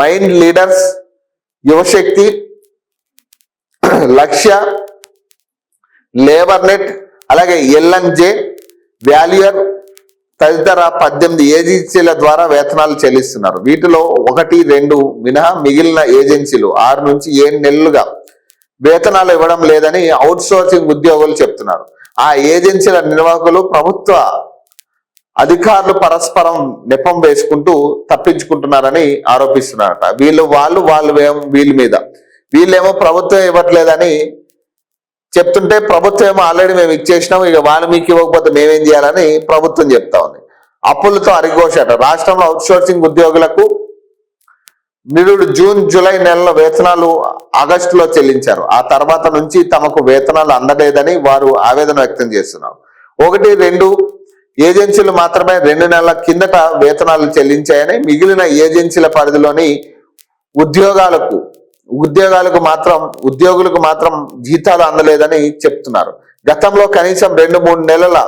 మైండ్ లీడర్స్, యువశక్తి, లక్ష్య, లేబర్ నెట్, అలాగే ఎల్ఎన్జే, వాల్యూర్ తదితర 18 ఏజెన్సీల ద్వారా వేతనాలు చెల్లిస్తున్నారు. వీటిలో 1-2 మినహా మిగిలిన ఏజెన్సీలు 6 నుంచి 7 నెలలుగా వేతనాలు ఇవ్వడం లేదని అవుట్ సోర్సింగ్ ఉద్యోగులు చెప్తున్నారు. ఆ ఏజెన్సీల నిర్వాహకులు, ప్రభుత్వ అధికారులు పరస్పరం నెపం వేసుకుంటూ తప్పించుకుంటున్నారని ఆరోపిస్తున్నారట. వీళ్ళ మీద వీళ్ళేమో ప్రభుత్వం ఇవ్వట్లేదని చెప్తుంటే, ప్రభుత్వం ఏమో ఆల్రెడీ మేము ఇచ్చేసినాం, ఇక వాళ్ళు మీకు ఇవ్వకపోతే మేమేం చేయాలని ప్రభుత్వం చెప్తా ఉంది. అప్పులతో అరిఘోషట. రాష్ట్రంలో అవుట్ సోర్సింగ్ ఉద్యోగులకు నిరుడు జూన్ జూలై నెలల వేతనాలు ఆగస్టులో చెల్లించారు. ఆ తర్వాత నుంచి తమకు వేతనాలు అందలేదని వారు ఆవేదన వ్యక్తం చేస్తున్నారు. 1-2 ఏజెన్సీలు మాత్రమే 2 నెలల కిందట వేతనాలు చెల్లించాయని, మిగిలిన ఏజెన్సీల పరిధిలోని ఉద్యోగులకు మాత్రం జీతాలు అందలేదని చెప్తున్నారు. గతంలో కనీసం 2-3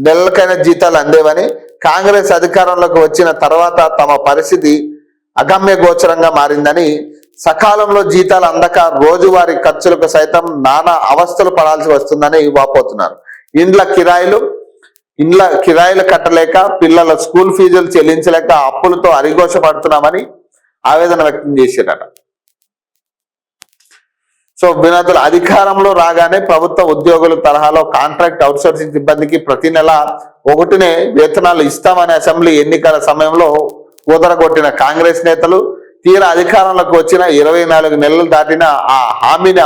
నెలలకైనా జీతాలు అందేవని, కాంగ్రెస్ అధికారంలోకి వచ్చిన తర్వాత తమ పరిస్థితి అగమ్య గోచరంగా మారిందని, సకాలంలో జీతాలు అందక రోజువారీ ఖర్చులకు సైతం నానా అవస్థలు పడాల్సి వస్తుందని వాపోతున్నారు. ఇండ్ల కిరాయిలు కట్టలేక, పిల్లల స్కూల్ ఫీజులు చెల్లించలేక అప్పులతో అరిఘోష పడుతున్నామని ఆవేదన వ్యక్తం చేశారట. సో వినతులు అధికారంలో రాగానే ప్రభుత్వ ఉద్యోగుల తరహాలో కాంట్రాక్ట్ అవుట్సోర్సింగ్ సిబ్బందికి ప్రతి నెల 1నే వేతనాలు ఇస్తామని అసెంబ్లీ ఎన్నికల సమయంలో కుదరగొట్టిన కాంగ్రెస్ నేతలు తీరా అధికారంలోకి వచ్చిన 24 నెలలు దాటిన ఆ హామీని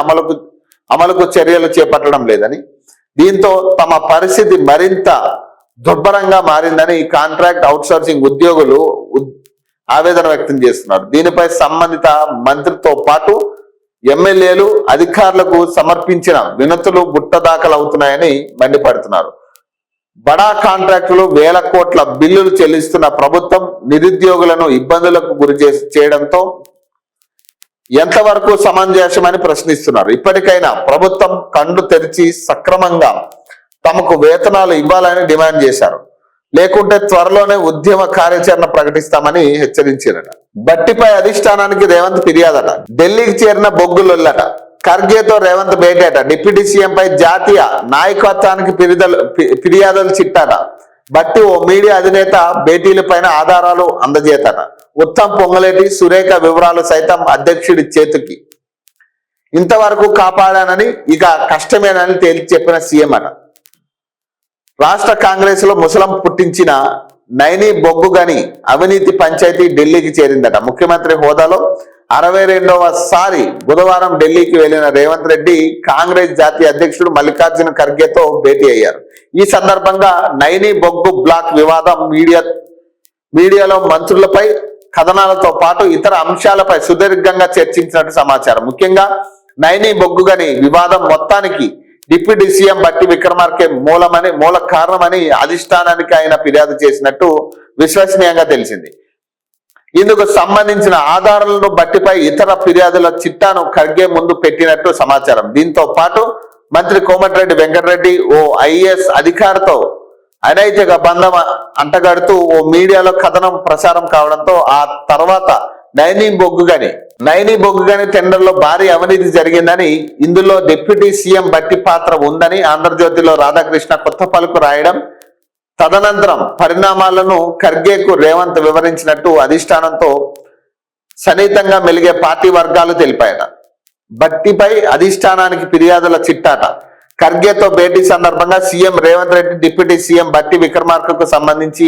అమలుకు చర్యలు చేపట్టడం లేదని, దీంతో తమ పరిస్థితి మరింత దుర్భరంగా మారిందని కాంట్రాక్ట్ అవుట్సోర్సింగ్ ఉద్యోగులు ఆవేదన వ్యక్తం చేస్తున్నారు. దీనిపై సంబంధిత మంత్రితో పాటు ఎమ్మెల్యేలు అధికారులకు సమర్పించిన వినతులు బుట్ట దాఖలవుతున్నాయని మండిపడుతున్నారు. బడా కాంట్రాక్టులు, వేల కోట్ల బిల్లులు చెల్లిస్తున్న ప్రభుత్వం నిరుద్యోగులను ఇబ్బందులకు గురి చేయడంతో ఎంతవరకు సమంజసమని ప్రశ్నిస్తున్నారు. ఇప్పటికైనా ప్రభుత్వం కళ్ళు తెరిచి సక్రమంగా తమకు వేతనాలు ఇవ్వాలని డిమాండ్ చేశారు. లేకుంటే త్వరలోనే ఉద్యమ కార్యాచరణ ప్రకటిస్తామని హెచ్చరించారట. బట్టిపై అధిష్టానానికి రేవంత్ ఫిర్యాదట. ఢిల్లీకి చేరిన బొగ్గులొల్లట. ఖర్గేతో రేవంత్ భేటీట. డిప్యూటీ సీఎంపై జాతీయ నాయకత్వానికి ఫిర్యాదులు చిట్టాట. బట్టి ఓ మీడియా అధినేత భేటీలపైన ఆధారాలు అందజేతట. ఉత్తమ్ పొంగులేటి, సురేఖ వివరాలు సైతం అధ్యక్షుడి చేతికి. ఇంతవరకు కాపాడానని ఇక కష్టమేనని తేల్చి చెప్పిన సీఎం అట. రాష్ట్ర కాంగ్రెస్ లో ముసలం పుట్టించిన నైని బొగ్గుగని అవినీతి పంచాయతీ ఢిల్లీకి చేరిందట. ముఖ్యమంత్రి హోదాలో 62వ సారి బుధవారం ఢిల్లీకి వెళ్లిన రేవంత్ రెడ్డి కాంగ్రెస్ జాతీయ అధ్యక్షుడు మల్లికార్జున ఖర్గేతో భేటీ అయ్యారు. ఈ సందర్భంగా నైని బొగ్గు బ్లాక్ వివాదం, మీడియాలో మంత్రులపై కథనాలతో పాటు ఇతర అంశాలపై సుదీర్ఘంగా చర్చించినట్టు సమాచారం. ముఖ్యంగా నైని బొగ్గుగని వివాదం మొత్తానికి డిప్యూటీ సీఎం బట్టి విక్రమార్కే మూల కారణమని అధిష్టానానికి ఆయన ఫిర్యాదు చేసినట్టు విశ్వసనీయంగా తెలిసింది. ఇందుకు సంబంధించిన ఆధారాలను బట్టిపై ఇతర ఫిర్యాదుల చిట్టాను ఖర్గే ముందు పెట్టినట్టు సమాచారం. దీంతో పాటు మంత్రి కోమటిరెడ్డి వెంకటరెడ్డి ఓ ఐఏఎస్ అధికారితో అనైతిక బంధం అంటగడుతూ ఓ మీడియాలో కథనం ప్రసారం కావడంతో ఆ తర్వాత నైనీ బొగ్గుగని టెండర్లో భారీ అవినీతి జరిగిందని, ఇందులో డిప్యూటీ సీఎం బట్టి పాత్ర ఉందని ఆంధ్రజ్యోతిలో రాధాకృష్ణ కొత్త పలుకు రాయడం, తదనంతరం పరిణామాలను ఖర్గేకు రేవంత్ వివరించినట్టు అధిష్టానంతో సన్నిహితంగా మెలిగే పార్టీ వర్గాలు తెలిపాయట. బట్టిపై అధిష్టానానికి ఫిర్యాదుల చిట్టాట. ఖర్గేతో భేటీ సందర్భంగా CM Revanth Reddy deputy CM బట్టి విక్రమార్కకు సంబంధించి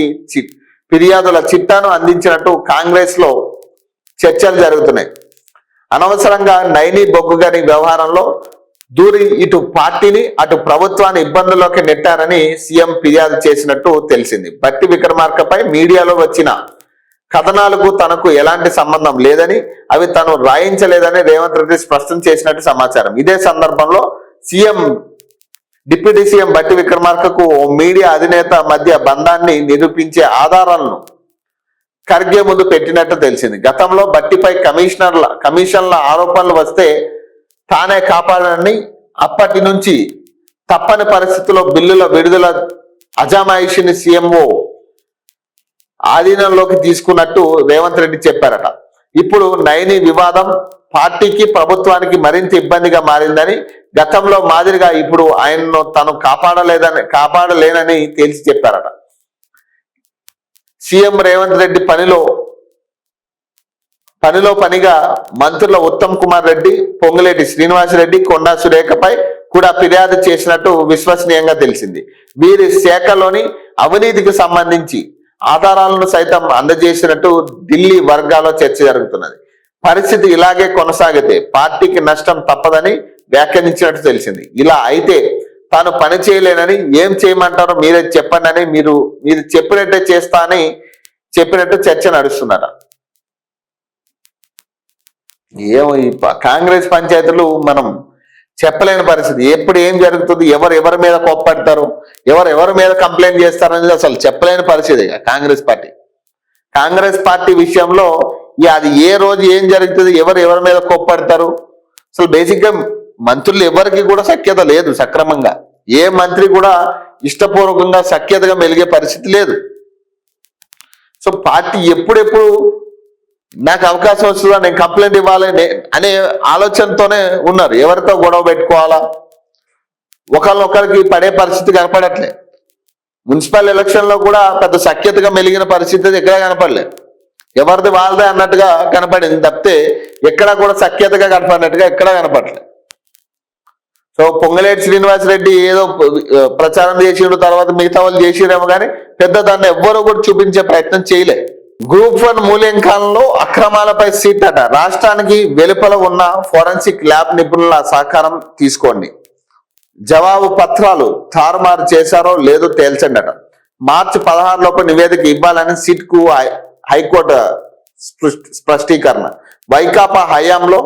ఫిర్యాదుల చిట్టాను అందించినట్టు కాంగ్రెస్ లో చర్చలు జరుగుతున్నాయి. అనవసరంగా నైనీ బొగ్గుగని వ్యవహారంలో దూరి ఇటు పార్టీని అటు ప్రభుత్వాన్ని ఇబ్బందుల్లోకి నెట్టారని సీఎం ఫిర్యాదు చేసినట్టు తెలిసింది. బట్టి విక్రమార్కపై మీడియాలో వచ్చిన కథనాలకు తనకు ఎలాంటి సంబంధం లేదని, అవి తను రాయించలేదని రేవంత్ రెడ్డి స్పష్టం చేసినట్టు సమాచారం. ఇదే సందర్భంలో డిప్యూటీ సీఎం బట్టి విక్రమార్కకు మీడియా అధినేత మధ్య బంధాన్ని నిరూపించే ఆధారాలను ఖర్గే ముందు పెట్టినట్టు తెలిసింది. గతంలో బట్టిపై కమిషన్ల ఆరోపణలు వస్తే తానే కాపాడనని, అప్పటి నుంచి తప్పని పరిస్థితుల్లో బిల్లుల విడుదల అజమాయిషిని సీఎంఓ ఆధీనంలోకి తీసుకున్నట్టు రేవంత్ రెడ్డి చెప్పారట. ఇప్పుడు నైనీ వివాదం పార్టీకి ప్రభుత్వానికి మరింత ఇబ్బందిగా మారిందని, గతంలో మాదిరిగా ఇప్పుడు ఆయన్ను తను కాపాడలేనని తేల్చి చెప్పారట. సీఎం రేవంత్ రెడ్డి పనిగా మంత్రుల ఉత్తమ్ కుమార్ రెడ్డి, పొంగులేటి శ్రీనివాసరెడ్డి, కొండా సురేఖపై కూడా ఫిర్యాదు చేసినట్టు విశ్వసనీయంగా తెలిసింది. వీరి శాఖలోని అవినీతికి సంబంధించి ఆధారాలను సైతం అందజేసినట్టు ఢిల్లీ వర్గాల్లో చర్చ జరుగుతున్నది. పరిస్థితి ఇలాగే కొనసాగితే పార్టీకి నష్టం తప్పదని వ్యాఖ్యానించినట్టు తెలిసింది. ఇలా అయితే తాను పని చేయలేనని, ఏం చేయమంటారో మీరే చెప్పండి అని మీరు చెప్పినట్టే చేస్తా అని చెప్పినట్టు చర్చ నడుస్తున్నట. ఏమో ఈ కాంగ్రెస్ పంచాయతీలు మనం చెప్పలేని పరిస్థితి. ఎప్పుడు ఏం జరుగుతుంది, ఎవరి మీద కోప్పడతారు, ఎవరి మీద కంప్లైంట్ చేస్తారనేది అసలు చెప్పలేని పరిస్థితి. కాంగ్రెస్ పార్టీ విషయంలో అది ఏ రోజు ఏం జరుగుతుంది, ఎవరి మీద కోప్పడతారు, అసలు బేసిక్ గా మంత్రులు ఎవరికి కూడా సఖ్యత లేదు. సక్రమంగా ఏ మంత్రి కూడా ఇష్టపూర్వకంగా సఖ్యతగా మెలిగే పరిస్థితి లేదు. సో పార్టీ ఎప్పుడెప్పుడు నాకు అవకాశం వస్తుందా, నేను కంప్లైంట్ ఇవ్వాలి అనే ఆలోచనతోనే ఉన్నారు. ఎవరితో గొడవ పెట్టుకోవాలా, ఒకరికి పడే పరిస్థితి కనపడట్లే. మున్సిపల్ ఎలక్షన్ లో కూడా పెద్ద సఖ్యతగా మెలిగిన పరిస్థితి ఎక్కడా కనపడలేదు. ఎవరిది వాళ్ళదే అన్నట్టుగా కనపడింది తప్పితే ఎక్కడా కూడా సఖ్యతగా కనపడినట్టుగా ఎక్కడా కనపడలేదు. సో పొంగులేటి శ్రీనివాసరెడ్డి ఏదో ప్రచారం చేసిండు, తర్వాత మిగతా వాళ్ళు చేసిరేమో కానీ పెద్ద దాన్ని ఎవ్వరూ కూడా చూపించే ప్రయత్నం చేయలే. గ్రూప్ 1 మూల్యాంకనంలో అక్రమాలపై సీట్ అట. రాష్ట్రానికి వెలుపల ఉన్న ఫోరెన్సిక్ ల్యాబ్ నిపుణుల సహకారం తీసుకోండి. జవాబు పత్రాలు తారుమారు చేశారో లేదో తేల్చండి అట. మార్చి 16 లోపు నివేదిక ఇవ్వాలని సిట్ కు హైకోర్టు స్పష్టీకరణ. వైకాపా హయాంలో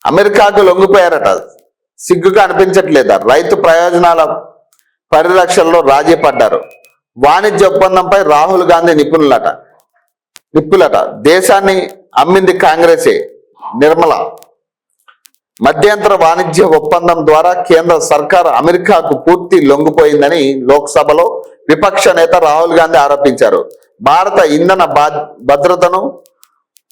అమెరికాకు లొంగిపోయారట. సిగ్గుగా అనిపించట్లేదా? రైతు ప్రయోజనాల పరిరక్షణలో రాజీ పడ్డారు. వాణిజ్య ఒప్పందంపై రాహుల్ గాంధీ నిప్పులట. దేశాన్ని అమ్మింది కాంగ్రెసే. నిర్మల మధ్యంతర వాణిజ్య ఒప్పందం ద్వారా కేంద్ర సర్కార్ అమెరికాకు పూర్తి లొంగిపోయిందని లోక్సభలో విపక్ష నేత రాహుల్ గాంధీ ఆరోపించారు. భారత ఇంధన భద్రతను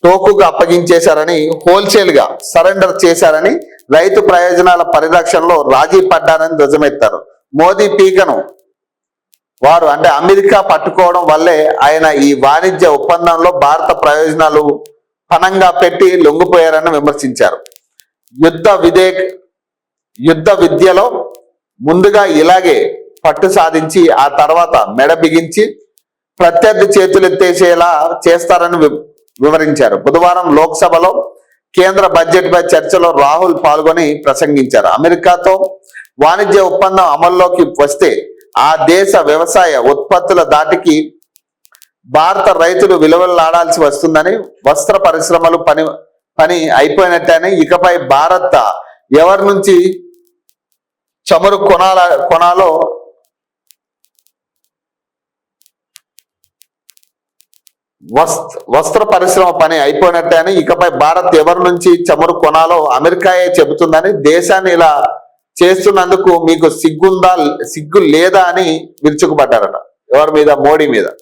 టోకుగా అప్పగించేశారని, హోల్సేల్ గా సరెండర్ చేశారని, రైతు ప్రయోజనాల పరిరక్షణలో రాజీ పడ్డారని ధ్వజమెత్తారు. మోదీ పీకను వారు అంటే అమెరికా పట్టుకోవడం వల్లే ఆయన ఈ వాణిజ్య ఒప్పందంలో భారత ప్రయోజనాలు పణంగా పెట్టి లొంగిపోయారని విమర్శించారు. యుద్ధ విద్యలో ముందుగా ఇలాగే పట్టు సాధించి ఆ తర్వాత మెడ బిగించి ప్రత్యర్థి చేతులెత్తేసేలా చేస్తారని వివరించారు. బుధవారం లోక్సభలో కేంద్ర బడ్జెట్ పై చర్చలో రాహుల్ పాల్గొని ప్రసంగించారు. అమెరికాతో వాణిజ్య ఒప్పందం అమల్లోకి వస్తే ఆ దేశ వ్యవసాయ ఉత్పత్తుల దాటికి భారత రైతులు విలువలాడాల్సి వస్తుందని, వస్త్ర పరిశ్రమలు పని అయిపోయినట్టని, ఇకపై భారత్ ఎవరి నుంచి చమురు కొనాలో వస్త్ర పరిశ్రమ పని అయిపోయినట్టే అని, ఇకపై భారత్ ఎవరి నుంచి చమురు కొనాలో అమెరికాయే చెబుతుందని, దేశాన్ని ఇలా చేస్తున్నందుకు మీకు సిగ్గు లేదా అని విరుచుకుపడ్డారట. ఎవరి మీద? మోడీ మీద.